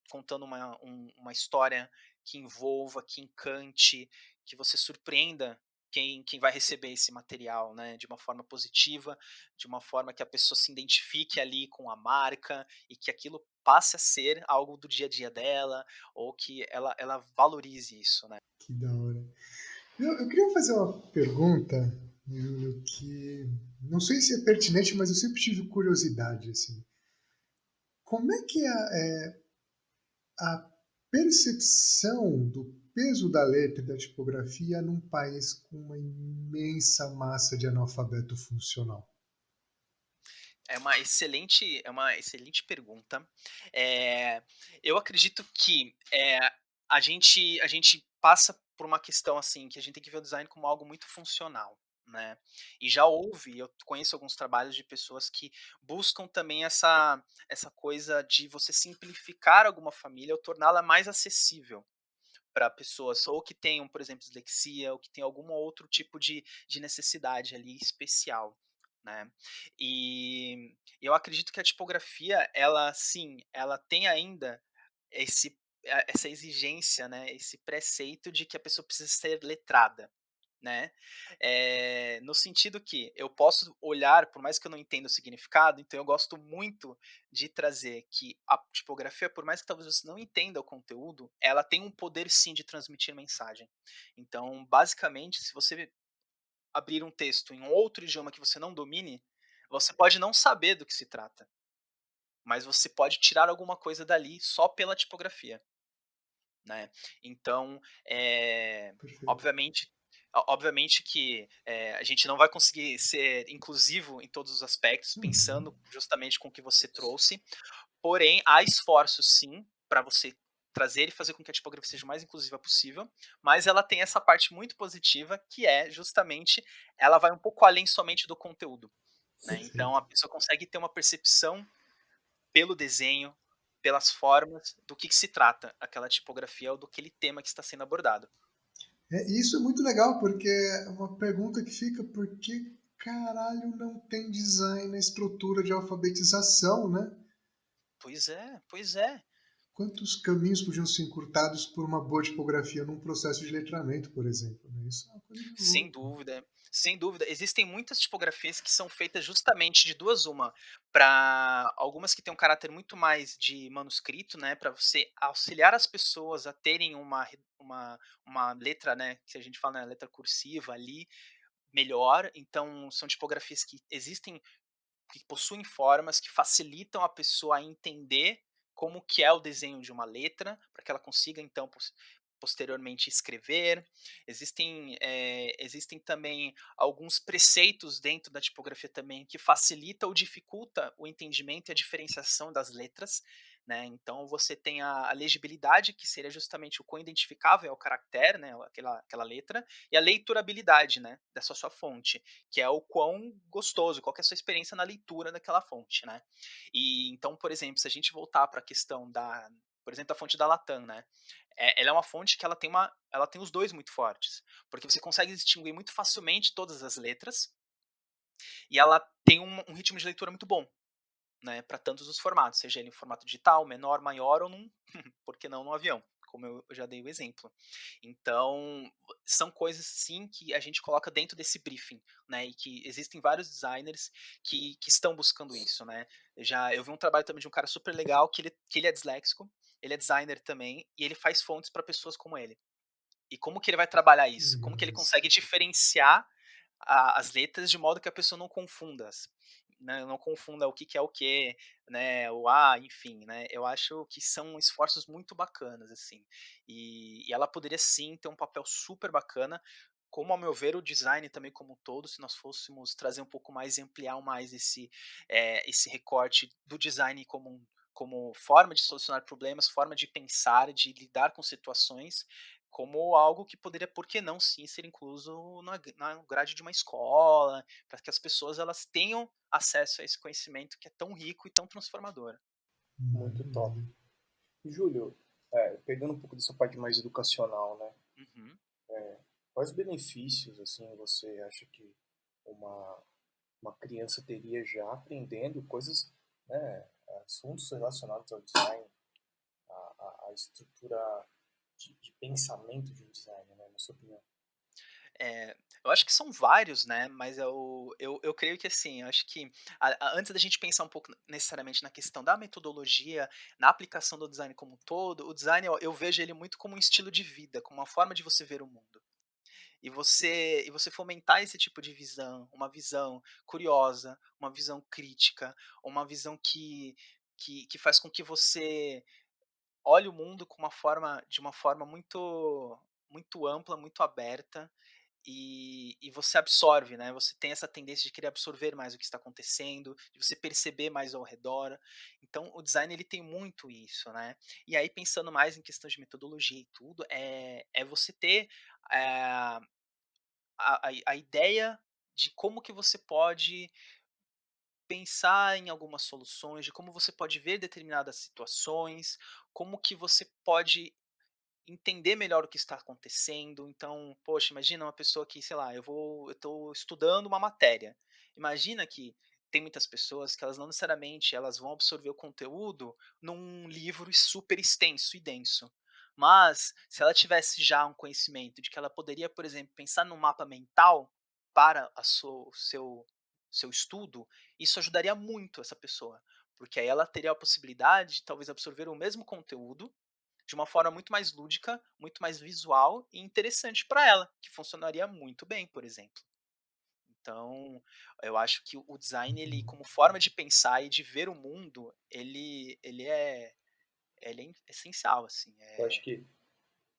contando uma história que envolva, que encante, que você surpreenda quem vai receber esse material, né, de uma forma positiva, de uma forma que a pessoa se identifique ali com a marca e que aquilo passe a ser algo do dia a dia dela, ou que ela valorize isso, né. Que da hora. Eu queria fazer uma pergunta, Júlio, que não sei se é pertinente, mas eu sempre tive curiosidade, assim. Como é que a percepção do peso da letra e da tipografia num país com uma imensa massa de analfabeto funcional? É uma excelente pergunta. Eh, eu acredito que, a gente passa por uma questão, assim, que a gente tem que ver o design como algo muito funcional, né. E eu conheço alguns trabalhos de pessoas que buscam também essa coisa de você simplificar alguma família ou torná-la mais acessível para pessoas ou que tenham, por exemplo, dislexia ou que tenham algum outro tipo de necessidade ali especial, né. Eu acredito que a tipografia, ela sim, ela tem ainda essa exigência, né, esse preceito de que a pessoa precisa ser letrada, né. No sentido que eu posso olhar, por mais que eu não entenda o significado, então eu gosto muito de trazer que a tipografia, por mais que talvez você não entenda o conteúdo, ela tem um poder sim de transmitir mensagem. Então, basicamente, se você abrir um texto em um outro idioma que você não domine, você pode não saber do que se trata, mas você pode tirar alguma coisa dali só pela tipografia, né. Então, Perfeito. obviamente que, a gente não vai conseguir ser inclusivo em todos os aspectos, Uhum. pensando justamente com o que você trouxe, porém há esforços sim, para você trazer e fazer com que a tipografia seja o mais inclusiva possível, mas ela tem essa parte muito positiva, que é justamente, ela vai um pouco além somente do conteúdo, né. Então Perfeito. a pessoa consegue ter uma percepção pelo desenho, pelas formas, do que se trata aquela tipografia ou do aquele tema que está sendo abordado. E isso é muito legal, porque é uma pergunta que fica, por que caralho não tem design na estrutura de alfabetização, né? Pois é, pois é. quantos caminhos podiam ser encurtados por uma boa tipografia num processo de letramento, por exemplo, né? Isso é uma coisa de Sem louco. dúvida, sem dúvida. Existem muitas tipografias que são feitas justamente de duas uma, para algumas que têm um caráter muito mais de manuscrito, né, para você auxiliar as pessoas a terem uma letra, né, que a gente fala, né, letra cursiva ali, melhor. Então são tipografias que existem, que possuem formas que facilitam a pessoa a entender como que é o desenho de uma letra, para que ela consiga então posteriormente escrever. Existem também alguns preceitos dentro da tipografia também que facilita ou dificulta o entendimento e a diferenciação das letras, né? Então você tem a legibilidade, que seria justamente o quão identificável é o caractere, né, aquela letra, e a leiturabilidade, né, dessa sua fonte, que é o quão gostoso, qual que é a sua experiência na leitura daquela fonte, né? E então, por exemplo, se a gente voltar para a questão por exemplo, a fonte da Latam, né? Ela é uma fonte que ela tem os dois muito fortes, porque você consegue distinguir muito facilmente todas as letras e ela tem um ritmo de leitura muito bom, né, para tantos os formatos, seja ele em formato digital, menor, maior ou num, por que não no avião, como eu já dei o exemplo. Então, são coisas sim que a gente coloca dentro desse briefing, né, e que existem vários designers que estão buscando isso, né. Eu vi um trabalho também de um cara super legal que ele é disléxico, ele é designer também, e ele faz fontes para pessoas como ele. E como que ele vai trabalhar Que isso? Como legal que ele isso. consegue diferenciar as letras de modo que a pessoa não confunda, né, não confunda o que, que é o que, né, o A, enfim, né, eu acho que são esforços muito bacanas, assim, e ela poderia sim ter um papel super bacana, como ao meu ver o design também como um todo, se nós fôssemos trazer um pouco mais e ampliar mais esse recorte do design como forma de solucionar problemas, forma de pensar, de lidar com situações, como algo que poderia, por que não, sim, ser incluso na grade de uma escola, para que as pessoas elas tenham acesso a esse conhecimento que é tão rico e tão transformador. Muito top. Maravilha. E, Júlio, pegando um pouco dessa parte mais educacional, né? Uhum. Quais benefícios, assim, você acha que uma, uma criança teria já aprendendo coisas, né, assuntos relacionados ao design, a estrutura de pensamento de um designer, né, na sua opinião? É, eu acho que são vários, né? Mas eu creio que assim, eu acho que antes da gente pensar um pouco necessariamente na questão da metodologia, na aplicação do design como um todo, o design eu vejo ele muito como um estilo de vida, como uma forma de você ver o mundo. E você fomentar esse tipo de visão, uma visão curiosa, uma visão crítica, uma visão que faz com que você olhe o mundo de uma forma muito ampla, muito aberta, e você absorve, né? Você tem essa tendência de querer absorver mais o que está acontecendo, de você perceber mais ao redor. Então, o design ele tem muito isso, né? E aí, pensando mais em questão de metodologia e tudo, é você ter eh, a ideia de como que você pode pensar em algumas soluções, de como você pode ver determinadas situações, como que você pode entender melhor o que está acontecendo. Então, poxa, imagina uma pessoa que, sei lá, eu estou estudando uma matéria. Imagina que tem muitas pessoas que elas não necessariamente elas vão absorver o conteúdo num livro super extenso e denso. Mas se ela tivesse já um conhecimento de que ela poderia, por exemplo, pensar num mapa mental para seu estudo, isso ajudaria muito essa pessoa, porque aí ela teria a possibilidade de talvez absorver o mesmo conteúdo de uma forma muito mais lúdica, muito mais visual e interessante para ela, que funcionaria muito bem, por exemplo. Então, eu acho que o design, ele, como forma de pensar e de ver o mundo, ele é essencial, assim. Eu acho que,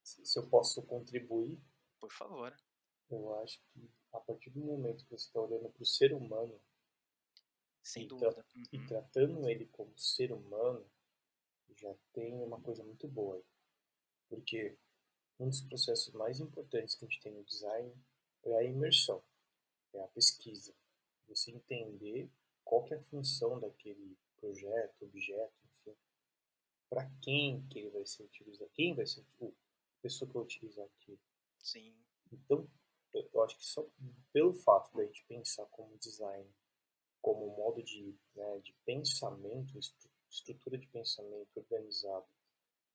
se eu posso contribuir, Por favor, eu acho que a partir do momento que você está olhando para o ser humano sem e, tra dúvida. e Uhum. tratando ele como ser humano, já tem uma coisa muito boa aí. Porque um dos processos mais importantes que a gente tem no design é a imersão, é a pesquisa. Você entender qual que é a função daquele projeto, objeto, enfim, para quem que ele vai ser utilizado, quem vai ser a pessoa que vai utilizar aquilo. Sim. Então, eu acho que só pelo fato da gente pensar como design, como modo de pensamento, estrutura de pensamento organizado,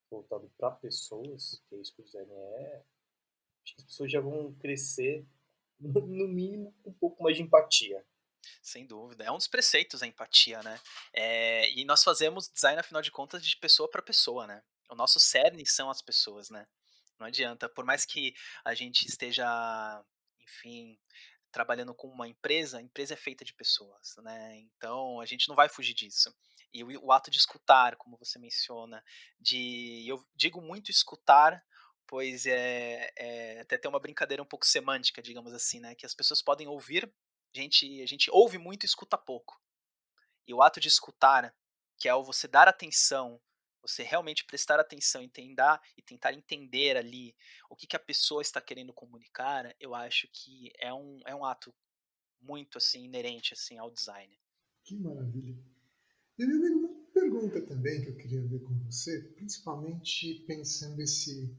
voltado para pessoas, que é isso que o design é, acho que as pessoas já vão crescer, no mínimo, com um pouco mais de empatia. Sem dúvida. É um dos preceitos a empatia, né. E nós fazemos design, afinal de contas, de pessoa para pessoa, né. O nosso cerne são as pessoas, né. Não adianta, por mais que a gente esteja, enfim, trabalhando com uma empresa, a empresa é feita de pessoas, né, então a gente não vai fugir disso. E o ato de escutar, como você menciona, eu digo muito escutar, pois, até tem uma brincadeira um pouco semântica, digamos assim, né, que as pessoas podem ouvir, a gente ouve muito e escuta pouco. E o ato de escutar, que é o você dar atenção, você realmente prestar atenção e tentar entender ali o que a pessoa está querendo comunicar, eu acho que é um ato muito, assim, inerente, assim, ao design. Que maravilha. E meu amigo, uma pergunta também que eu queria ver com você, principalmente pensando esse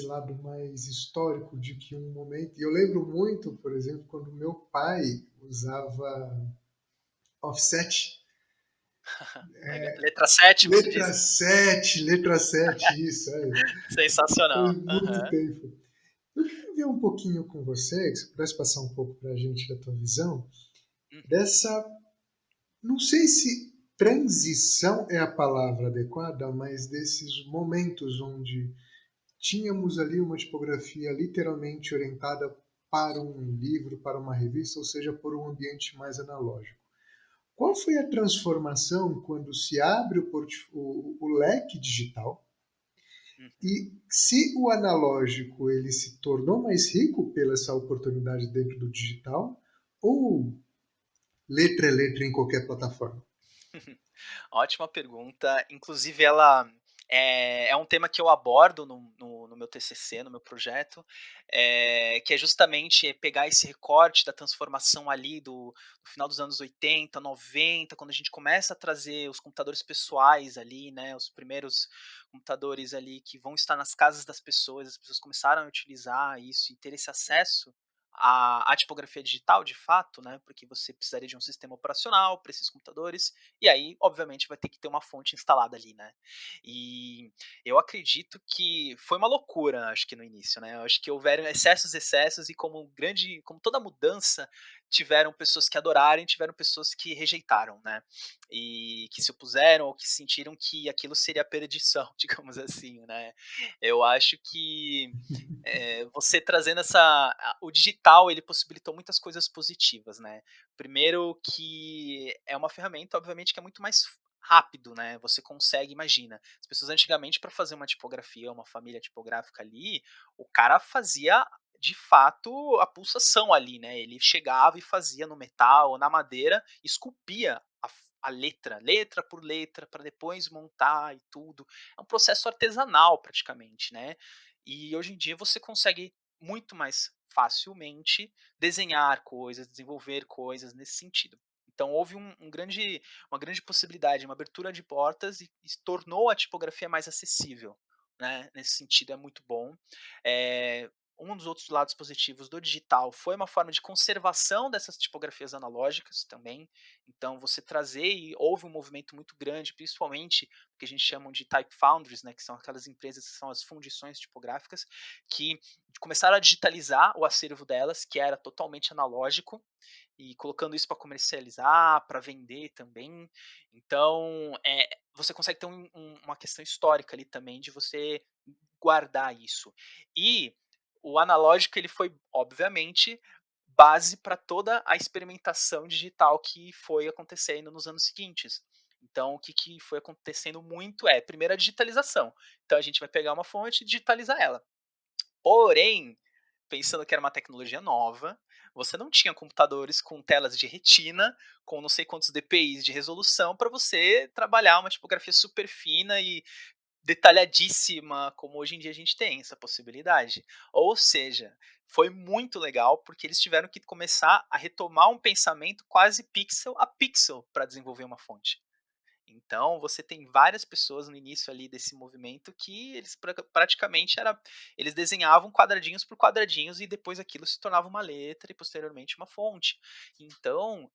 lado mais histórico de que um momento. E eu lembro muito, por exemplo, quando meu pai usava offset, Legal. Letra 7, você letra diz? 7, letra 7, isso, faz Sensacional. muito Aham. tempo. Eu queria ver um pouquinho com você, que você pudesse passar um pouco para a gente da tua visão, Uhum. dessa, não sei se transição é a palavra adequada, mas desses momentos onde tínhamos ali uma tipografia literalmente orientada para um livro, para uma revista, ou seja, por um ambiente mais analógico. Qual foi a transformação quando se abre o leque digital Uhum. e se o analógico ele se tornou mais rico pela essa oportunidade dentro do digital ou letra é letra em qualquer plataforma? Ótima pergunta. Inclusive, ela é um tema que eu abordo no meu TCC, no meu projeto, que é justamente pegar esse recorte da transformação ali do final dos anos 80, 90, quando a gente começa a trazer os computadores pessoais ali, né, os primeiros computadores ali que vão estar nas casas das pessoas, as pessoas começaram a utilizar isso e ter esse acesso à tipografia digital, de fato, né, porque você precisaria de um sistema operacional para esses computadores, e aí, obviamente, vai ter que ter uma fonte instalada ali, né. E eu acredito que foi uma loucura, acho que no início, né, eu acho que houveram excessos e como toda mudança, tiveram pessoas que adoraram e tiveram pessoas que rejeitaram, né. E que se opuseram ou que sentiram que aquilo seria a perdição, digamos assim, né. Eu acho que você trazendo o digital, ele possibilitou muitas coisas positivas, né. Primeiro que é uma ferramenta, obviamente, que é muito mais rápido, né, você consegue, imagina, as pessoas antigamente para fazer uma tipografia, uma família tipográfica ali, o cara fazia de fato a pulsação ali, né, ele chegava e fazia no metal ou na madeira, esculpia a letra, letra por letra, para depois montar e tudo. É um processo artesanal praticamente, né. E hoje em dia você consegue muito mais facilmente desenhar coisas, desenvolver coisas nesse sentido. Então houve uma grande possibilidade, uma abertura de portas e se tornou a tipografia mais acessível, né, nesse sentido é muito bom. Um dos outros lados positivos do digital foi uma forma de conservação dessas tipografias analógicas também, então você trazer e houve um movimento muito grande, principalmente o que a gente chama de type foundries, né, que são aquelas empresas que são as fundições tipográficas, que começaram a digitalizar o acervo delas, que era totalmente analógico, e colocando isso para comercializar, para vender também. Então, você consegue ter uma questão histórica ali também de você guardar isso. E o analógico ele foi, obviamente, base para toda a experimentação digital que foi acontecendo nos anos seguintes. Então, o que foi acontecendo muito primeiro, a digitalização. Então, a gente vai pegar uma fonte e digitalizar ela. Porém, pensando que era uma tecnologia nova, você não tinha computadores com telas de retina, com não sei quantos DPIs de resolução para você trabalhar uma tipografia super fina e detalhadíssima, como hoje em dia a gente tem essa possibilidade. Ou seja, foi muito legal, porque eles tiveram que começar a retomar um pensamento quase pixel a pixel para desenvolver uma fonte. Então, você tem várias pessoas no início ali desse movimento que eles praticamente eles desenhavam quadradinhos por quadradinhos e depois aquilo se tornava uma letra e posteriormente uma fonte. Então,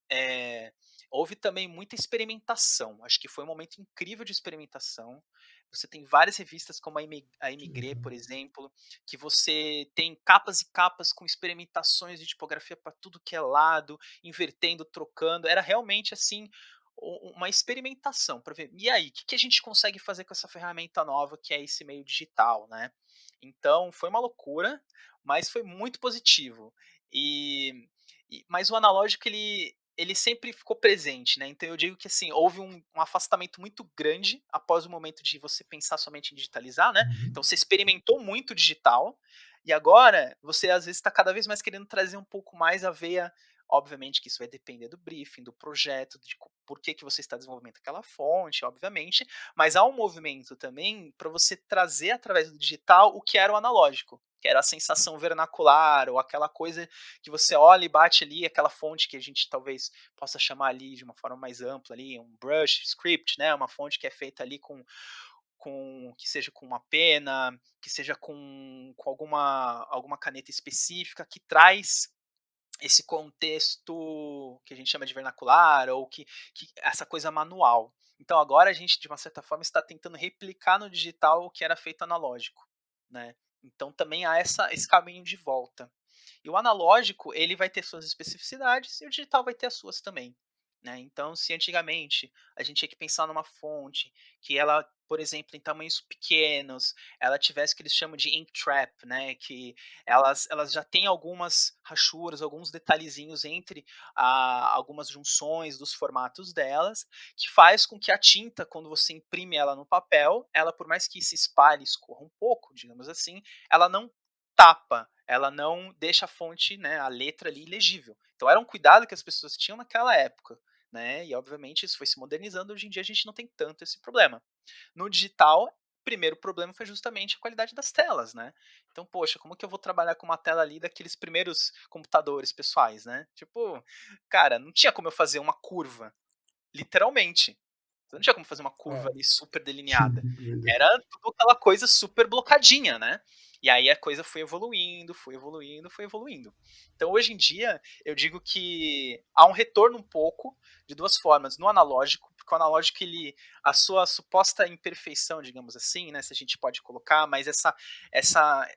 houve também muita experimentação. Acho que foi um momento incrível de experimentação. Você tem várias revistas como a Que Imigre, legal. por exemplo, que você tem capas e capas com experimentações de tipografia para tudo que é lado, invertendo, trocando. Era realmente assim uma experimentação para ver. E aí, o que, que a gente consegue fazer com essa ferramenta nova que é esse meio digital, né? Então foi uma loucura, mas foi muito positivo. E, mas o analógico ele sempre ficou presente, né? Então eu digo que assim houve um afastamento muito grande após o momento de você pensar somente em digitalizar, né? Uhum. Então você experimentou muito o digital e agora você às vezes está cada vez mais querendo trazer um pouco mais a veia. Obviamente que isso vai depender do briefing, do projeto, de por que, que você está desenvolvendo aquela fonte, obviamente, mas há um movimento também para você trazer através do digital o que era o analógico, que era a sensação vernacular, ou aquela coisa que você olha e bate ali, aquela fonte que a gente talvez possa chamar ali de uma forma mais ampla ali, um brush script, né? Uma fonte que é feita ali com que seja com uma pena, que seja com alguma caneta específica que traz esse contexto que a gente chama de vernacular ou que essa coisa manual. Então agora a gente, de uma certa forma, está tentando replicar no digital o que era feito analógico, né? Então também há esse caminho de volta. E o analógico, ele vai ter suas especificidades e o digital vai ter as suas também. Né? Então, se antigamente a gente tinha que pensar numa fonte que ela, por exemplo, em tamanhos pequenos, ela tivesse o que eles chamam de ink trap, né? Que elas já têm algumas rachuras, alguns detalhezinhos entre algumas junções dos formatos delas, que faz com que a tinta, quando você imprime ela no papel, ela, por mais que se espalhe, escorra um pouco, digamos assim, ela não tapa, ela não deixa a fonte, né, a letra ali legível. Então era um cuidado que as pessoas tinham naquela época, né? E obviamente isso foi se modernizando, hoje em dia a gente não tem tanto esse problema. No digital, o primeiro problema foi justamente a qualidade das telas, né? Então, poxa, como que eu vou trabalhar com uma tela ali daqueles primeiros computadores pessoais, né? Tipo, cara, não tinha como eu fazer uma curva, literalmente. Você não tinha como fazer uma curva É, ali super delineada. Verdade. Era tudo aquela coisa super blocadinha, né? E aí a coisa foi evoluindo, foi evoluindo, foi evoluindo. Então hoje em dia eu digo que há um retorno um pouco de duas formas. No analógico, porque o analógico a sua suposta imperfeição, digamos assim, né, se a gente pode colocar, mas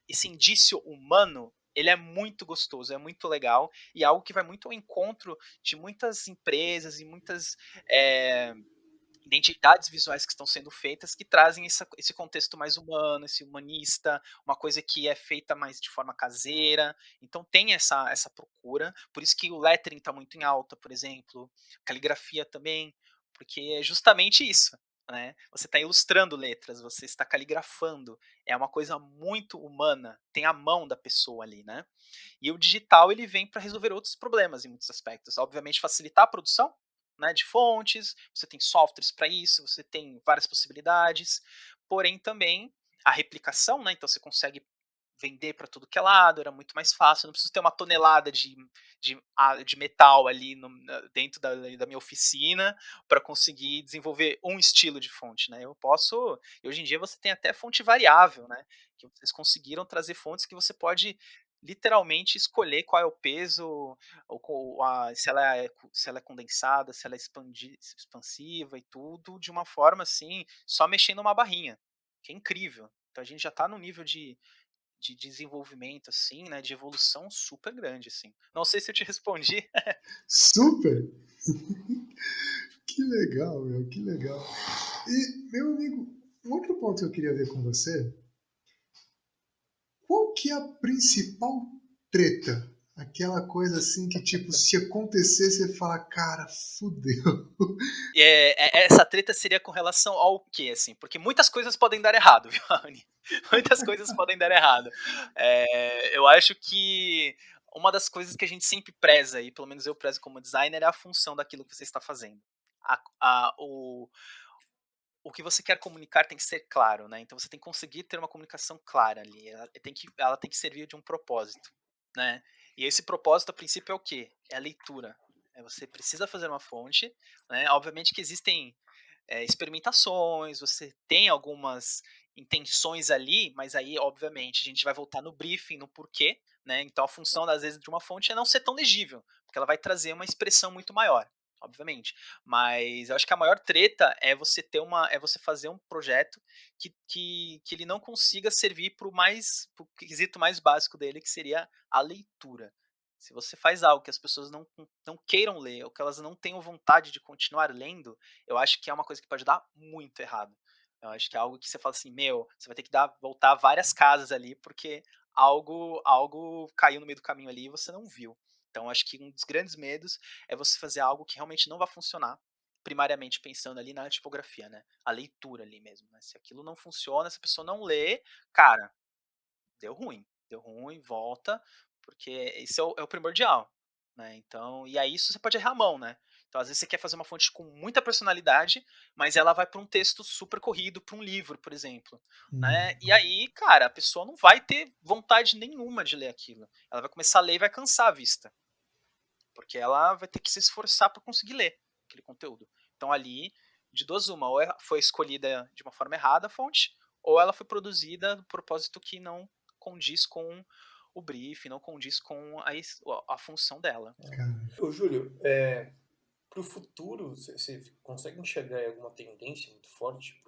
esse indício humano, ele é muito gostoso, é muito legal e é algo que vai muito ao encontro de muitas empresas e muitas é, identidades visuais que estão sendo feitas que trazem esse contexto mais humano, esse humanista, uma coisa que é feita mais de forma caseira. Então tem essa procura, por isso que o lettering está muito em alta, por exemplo, caligrafia também, porque é justamente isso. Né? Você está ilustrando letras, você está caligrafando, é uma coisa muito humana, tem a mão da pessoa ali, né? E o digital ele vem para resolver outros problemas em muitos aspectos. Obviamente facilitar a produção, né, de fontes, você tem softwares para isso, você tem várias possibilidades, porém também a replicação, né, então você consegue vender para tudo que é lado, era muito mais fácil, não preciso ter uma tonelada de metal ali dentro da minha oficina para conseguir desenvolver um estilo de fonte, né? Eu posso, e hoje em dia você tem até fonte variável, né? Que vocês conseguiram trazer fontes que você pode literalmente escolher qual é o peso, se ela é condensada, se ela é expansiva e tudo, de uma forma assim, só mexendo uma barrinha, que é incrível. Então a gente já está no nível de desenvolvimento, assim, né, de evolução super grande, assim. Não sei se eu te respondi. Super! Que legal, meu, que legal. E, meu amigo, um outro ponto que eu queria ver com você, qual que é a principal treta? Aquela coisa assim que, tipo, se acontecer, você fala, cara, fudeu. Essa treta seria com relação ao quê, assim? Porque muitas coisas podem dar errado, viu, Raoni? Muitas coisas podem dar errado. Eu acho que uma das coisas que a gente sempre preza, e pelo menos eu prezo como designer, é a função daquilo que você está fazendo. A, a, o que você quer comunicar tem que ser claro, né? Então você tem que conseguir ter uma comunicação clara ali. Ela tem que servir de um propósito, né? E esse propósito, a princípio, é o quê? É a leitura. Você precisa fazer uma fonte, né? Obviamente que existem experimentações, você tem algumas intenções ali, mas aí, obviamente, a gente vai voltar no briefing, no porquê, né? Então, a função, às vezes, de uma fonte é não ser tão legível, porque ela vai trazer uma expressão muito maior, obviamente. Mas eu acho que a maior treta é você fazer um projeto que ele não consiga servir pro quesito mais básico dele, que seria a leitura. Se você faz algo que as pessoas não queiram ler, ou que elas não tenham vontade de continuar lendo, eu acho que é uma coisa que pode dar muito errado. Eu acho que é algo que você fala assim, meu, você vai ter que voltar várias casas ali, porque algo caiu no meio do caminho ali e você não viu. Então, eu acho que um dos grandes medos é você fazer algo que realmente não vai funcionar, primariamente pensando ali na tipografia, né? A leitura ali mesmo, né? Se aquilo não funciona, se a pessoa não lê, cara, deu ruim, volta, porque esse é o primordial, né? Então, e aí isso você pode errar a mão, né? Então, às vezes você quer fazer uma fonte com muita personalidade, mas ela vai para um texto super corrido, para um livro, por exemplo, Hum. né? E aí, cara, a pessoa não vai ter vontade nenhuma de ler aquilo. Ela vai começar a ler e vai cansar a vista, porque ela vai ter que se esforçar para conseguir ler aquele conteúdo. Então, ali, de duas uma, ou foi escolhida de uma forma errada a fonte, ou ela foi produzida no propósito que não condiz com o brief, não condiz com a função dela. Ô, Júlio, para o futuro, você consegue enxergar aí alguma tendência muito forte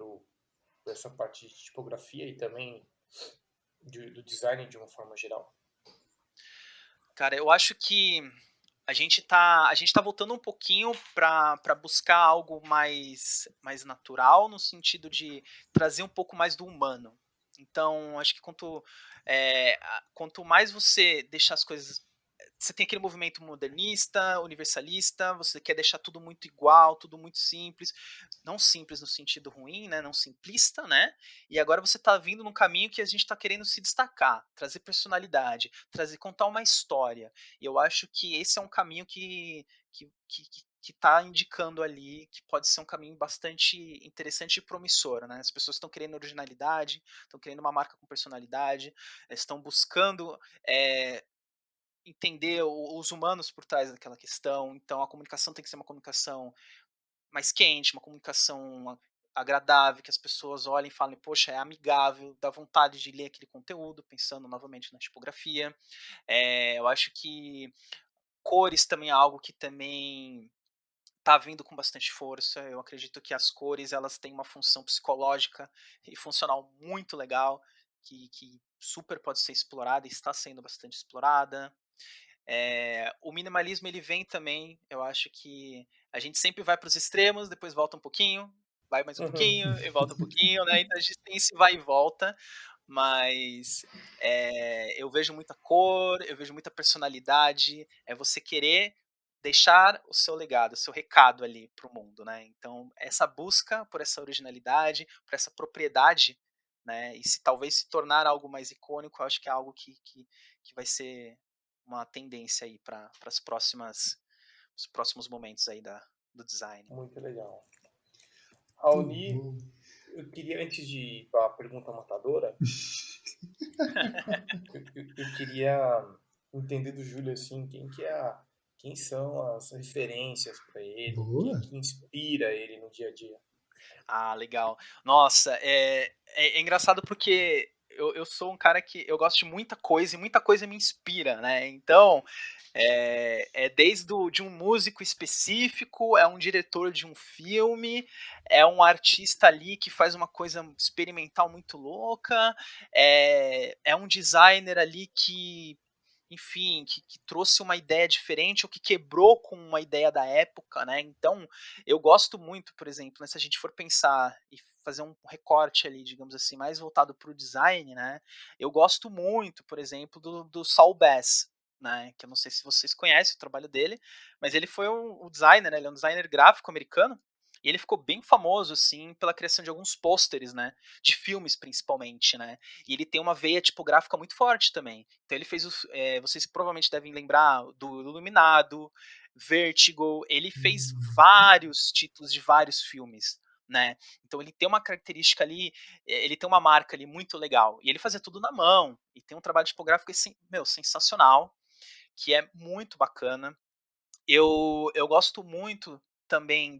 para essa parte de tipografia e também do design de uma forma geral? Cara, eu acho que a gente tá voltando um pouquinho para buscar algo mais natural, no sentido de trazer um pouco mais do humano. Então, acho que quanto mais você deixar as coisas. Você tem aquele movimento modernista, universalista, você quer deixar tudo muito igual, tudo muito simples, não simples no sentido ruim, né, não simplista, né? E agora você está vindo num caminho que a gente está querendo se destacar, trazer personalidade, contar uma história. E eu acho que esse é um caminho que está indicando ali que pode ser um caminho bastante interessante e promissor, né? As pessoas estão querendo originalidade, estão querendo uma marca com personalidade, estão buscando entender os humanos por trás daquela questão. Então, a comunicação tem que ser uma comunicação mais quente, uma comunicação agradável, que as pessoas olhem e falem, poxa, é amigável, dá vontade de ler aquele conteúdo, pensando novamente na tipografia. Eu acho que cores também é algo que também está vindo com bastante força. Eu acredito que as cores elas têm uma função psicológica e funcional muito legal, que super pode ser explorada e está sendo bastante explorada. O minimalismo ele vem também, eu acho que a gente sempre vai para os extremos, depois volta um pouquinho, vai mais um Uhum. pouquinho e volta um pouquinho, né? Então a gente tem esse vai e volta, mas eu vejo muita cor, eu vejo muita personalidade, é você querer deixar o seu legado, o seu recado ali para o mundo, né? Então essa busca por essa originalidade, por essa propriedade, né? E se talvez se tornar algo mais icônico, eu acho que é algo que vai ser uma tendência aí para os próximos momentos aí do design. Muito legal. Muito Raoni, bom. eu queria, antes de ir para a pergunta matadora, eu queria entender do Júlio assim, quem são as referências para ele, quem Boa. que inspira ele no dia a dia. Ah, legal. Nossa, é engraçado porque eu sou um cara que eu gosto de muita coisa e muita coisa me inspira, né? Então, é desde de um músico específico, é um diretor de um filme, é um artista ali que faz uma coisa experimental muito louca, é um designer ali que, enfim, que trouxe uma ideia diferente ou que quebrou com uma ideia da época, né? Então, eu gosto muito, por exemplo, né, se a gente for pensar e fazer um recorte ali, digamos assim, mais voltado para o design, né? Eu gosto muito, por exemplo, do Saul Bass, né? Que eu não sei se vocês conhecem o trabalho dele, mas ele foi um designer, né? Ele é um designer gráfico americano. E ele ficou bem famoso, assim, pela criação de alguns pôsteres, né? De filmes, principalmente, né? E ele tem uma veia tipográfica muito forte também. Então ele fez vocês provavelmente devem lembrar do Iluminado, Vertigo, ele fez Hum. vários títulos de vários filmes, né? Então ele tem uma característica ali, ele tem uma marca ali muito legal. E ele fazia tudo na mão, e tem um trabalho tipográfico assim, meu, sensacional, que é muito bacana. Eu gosto muito também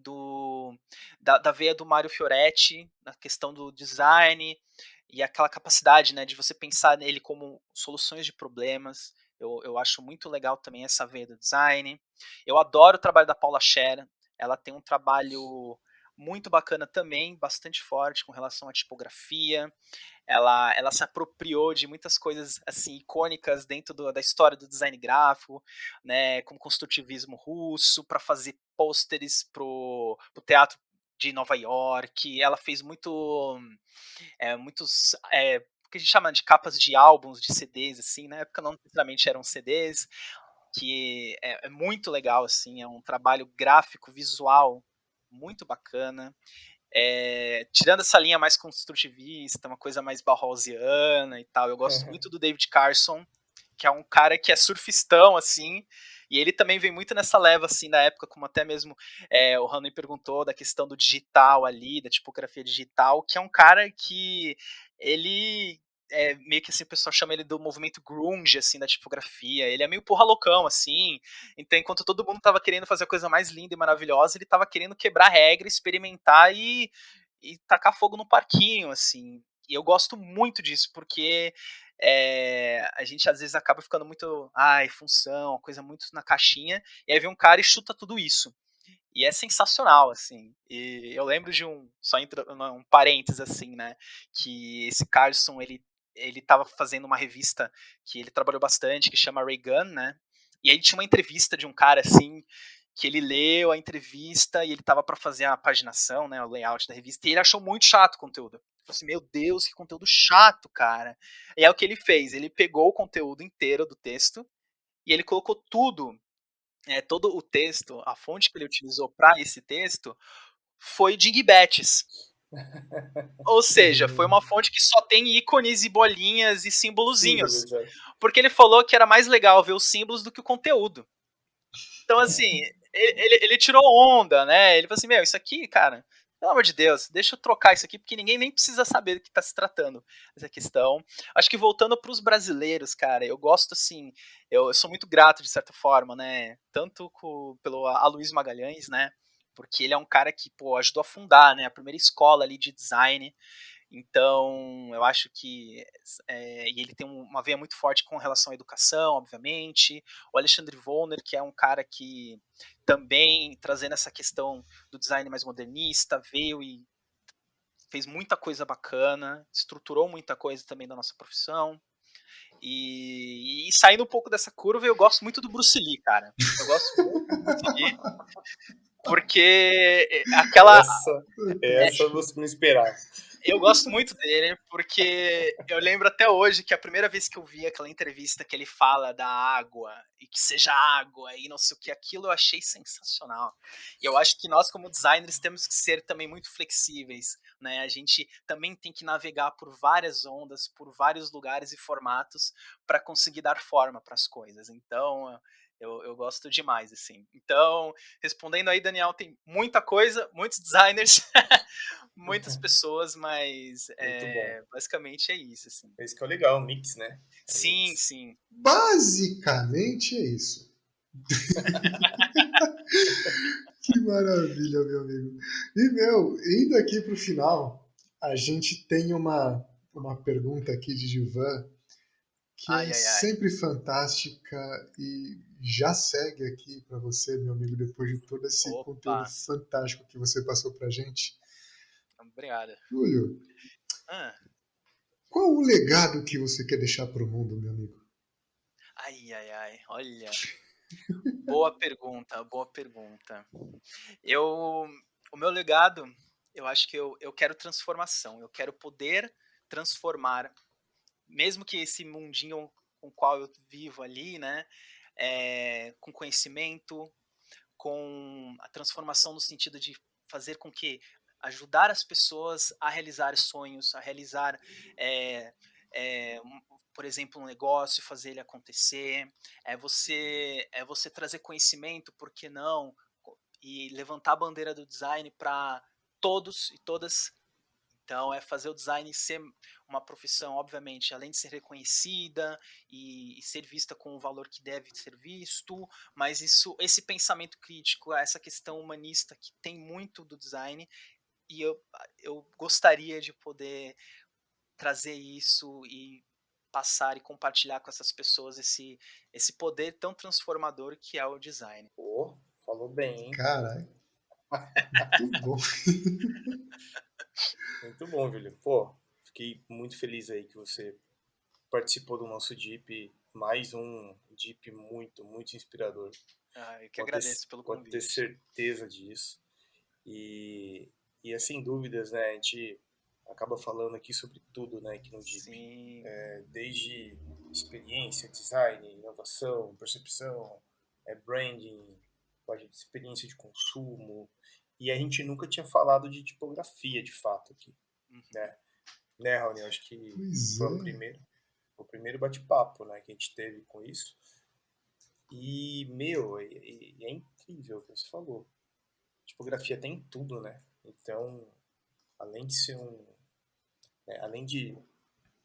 da veia do Mario Fioretti, na questão do design, e aquela capacidade, né, de você pensar nele como soluções de problemas. Eu acho muito legal também essa veia do design. Eu adoro o trabalho da Paula Scher. Ela tem um trabalho muito bacana também, bastante forte com relação à tipografia. Ela se apropriou de muitas coisas assim icônicas dentro da história do design gráfico, né, como construtivismo russo, para fazer pôsteres pro teatro de Nova York. Ela fez muitos o que a gente chama de capas de álbuns, de CDs, assim, na época não necessariamente eram CDs, que é muito legal, assim, é um trabalho gráfico, visual, muito bacana. Tirando essa linha mais construtivista, uma coisa mais bauhausiana e tal, eu gosto muito do David Carson, que é um cara que é surfistão, assim, e ele também vem muito nessa leva, assim, da época, como até mesmo o Rano perguntou, da questão do digital ali, da tipografia digital, que é um cara que ele meio que assim, o pessoal chama ele do movimento grunge, assim, da tipografia, ele é meio porra loucão, assim, então enquanto todo mundo tava querendo fazer a coisa mais linda e maravilhosa, ele tava querendo quebrar regra, experimentar e tacar fogo no parquinho, assim, e eu gosto muito disso, porque a gente às vezes acaba ficando muito, função, coisa muito na caixinha, e aí vem um cara e chuta tudo isso. E é sensacional, assim. E eu lembro de um parênteses, assim, né? Que esse Carlson, ele tava fazendo uma revista que ele trabalhou bastante, que chama Ray Gun, né? E aí tinha uma entrevista de um cara, assim, que ele leu a entrevista e ele tava para fazer a paginação, né? O layout da revista, e ele achou muito chato o conteúdo. Ele falou assim, meu Deus, que conteúdo chato, cara. E é o que ele fez, ele pegou o conteúdo inteiro do texto e ele colocou todo o texto, a fonte que ele utilizou para esse texto foi Dingbats. Ou seja, foi uma fonte que só tem ícones e bolinhas e símbolozinhos. Símbolos, é. Porque ele falou que era mais legal ver os símbolos do que o conteúdo. Então, assim, ele tirou onda, né? Ele falou assim, isso aqui, cara, pelo amor de Deus, deixa eu trocar isso aqui, porque ninguém nem precisa saber do que está se tratando essa questão. Acho que voltando para os brasileiros, cara, eu gosto, assim, eu sou muito grato, de certa forma, né? Tanto pelo Aloysio Magalhães, né? Porque ele é um cara que, pô, ajudou a fundar, né? A primeira escola ali de design. Então, eu acho que e ele tem uma veia muito forte com relação à educação, obviamente. O Alexandre Volner, que é um cara que também, trazendo essa questão do design mais modernista, veio e fez muita coisa bacana, estruturou muita coisa também da nossa profissão. E saindo um pouco dessa curva, eu gosto muito do Bruce Lee, cara. Eu gosto muito do Bruce Lee, porque aquela. Essa você não esperava. Eu gosto muito dele, porque eu lembro até hoje que a primeira vez que eu vi aquela entrevista que ele fala da água, e que seja água, e não sei o que, aquilo eu achei sensacional. E eu acho que nós, como designers, temos que ser também muito flexíveis, né? A gente também tem que navegar por várias ondas, por vários lugares e formatos, para conseguir dar forma para as coisas. Então, eu gosto demais, assim. Então, respondendo aí, Daniel, tem muita coisa, muitos designers, muitas pessoas, mas Muito bom. basicamente é isso, assim. Esse que é o legal, o mix, né? Sim, sim. Basicamente é isso. Que maravilha, meu amigo. E, indo aqui para o final, a gente tem uma pergunta aqui de Gilvan que é Ai, ai, ai. sempre fantástica e já segue aqui para você, meu amigo, depois de todo esse conteúdo Opa, fantástico que você passou para a gente. obrigado. Júlio, Ah, qual o legado que você quer deixar para o mundo, meu amigo? ai, ai, ai. Olha, boa pergunta, boa pergunta. Eu, o meu legado, eu acho que eu quero transformação. Eu quero poder transformar, mesmo que esse mundinho com o qual eu vivo ali, né, com conhecimento, com a transformação no sentido de fazer com que ajudar as pessoas a realizar sonhos, a realizar, é, por exemplo, um negócio, fazer ele acontecer, é você trazer conhecimento, por que não, e levantar a bandeira do design para todos e todas Então é fazer o design ser uma profissão, obviamente, além de ser reconhecida e ser vista com o valor que deve ser visto, mas esse pensamento crítico, essa questão humanista que tem muito do design, e eu gostaria de poder trazer isso e passar e compartilhar com essas pessoas esse poder tão transformador que é o design. Pô, falou bem, hein? Caralho. Muito bom. Muito bom, Júlio. Pô, fiquei muito feliz aí que você participou do nosso Deep, mais um Deep muito, muito inspirador. Eu que agradeço pelo convite. Pode ter certeza disso. E é sem dúvidas, né, a gente acaba falando aqui sobre tudo, né, aqui no Deep. Sim. Desde experiência, design, inovação, percepção, branding, experiência de consumo. E a gente nunca tinha falado de tipografia, de fato, aqui. Né, Raoni? Eu acho que foi o primeiro bate-papo, né, que a gente teve com isso. E, é incrível o que você falou. Tipografia tem tudo, né? Então, além de ser além de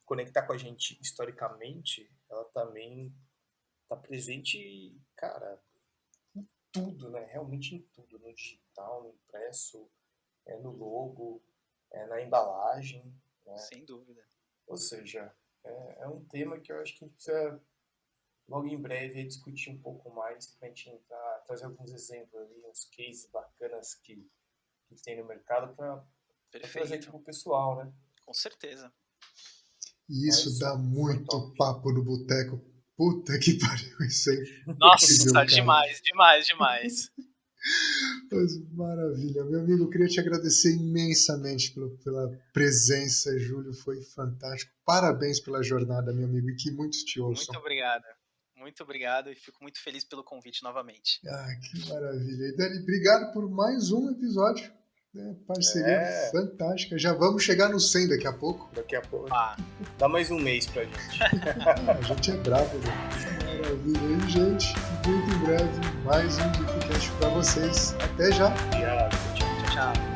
conectar com a gente historicamente, ela também está presente, cara, em tudo, né? Realmente em tudo. No digital, no impresso, no logo, na embalagem. Né? Sem dúvida. Ou seja, é um tema que eu acho que a gente precisa logo em breve discutir um pouco mais para a gente trazer alguns exemplos ali, uns cases bacanas que tem no mercado para trazer aqui pro pessoal, né? Com certeza. E isso dá muito papo no boteco. Puta que pariu, isso aí. Nossa, demais. Mas maravilha. Meu amigo, eu queria te agradecer imensamente pela presença, Júlio, foi fantástico. Parabéns pela jornada, meu amigo, e que muitos te ouçam. Muito obrigado e fico muito feliz pelo convite novamente. Que maravilha. E Dani, obrigado por mais um episódio. Parceria fantástica. Já vamos chegar no 100 daqui a pouco. Dá mais um mês pra gente. A gente é bravo, né? Maravilha. E, gente, muito em breve, mais um Deepcast pra vocês. Até já. Tchau.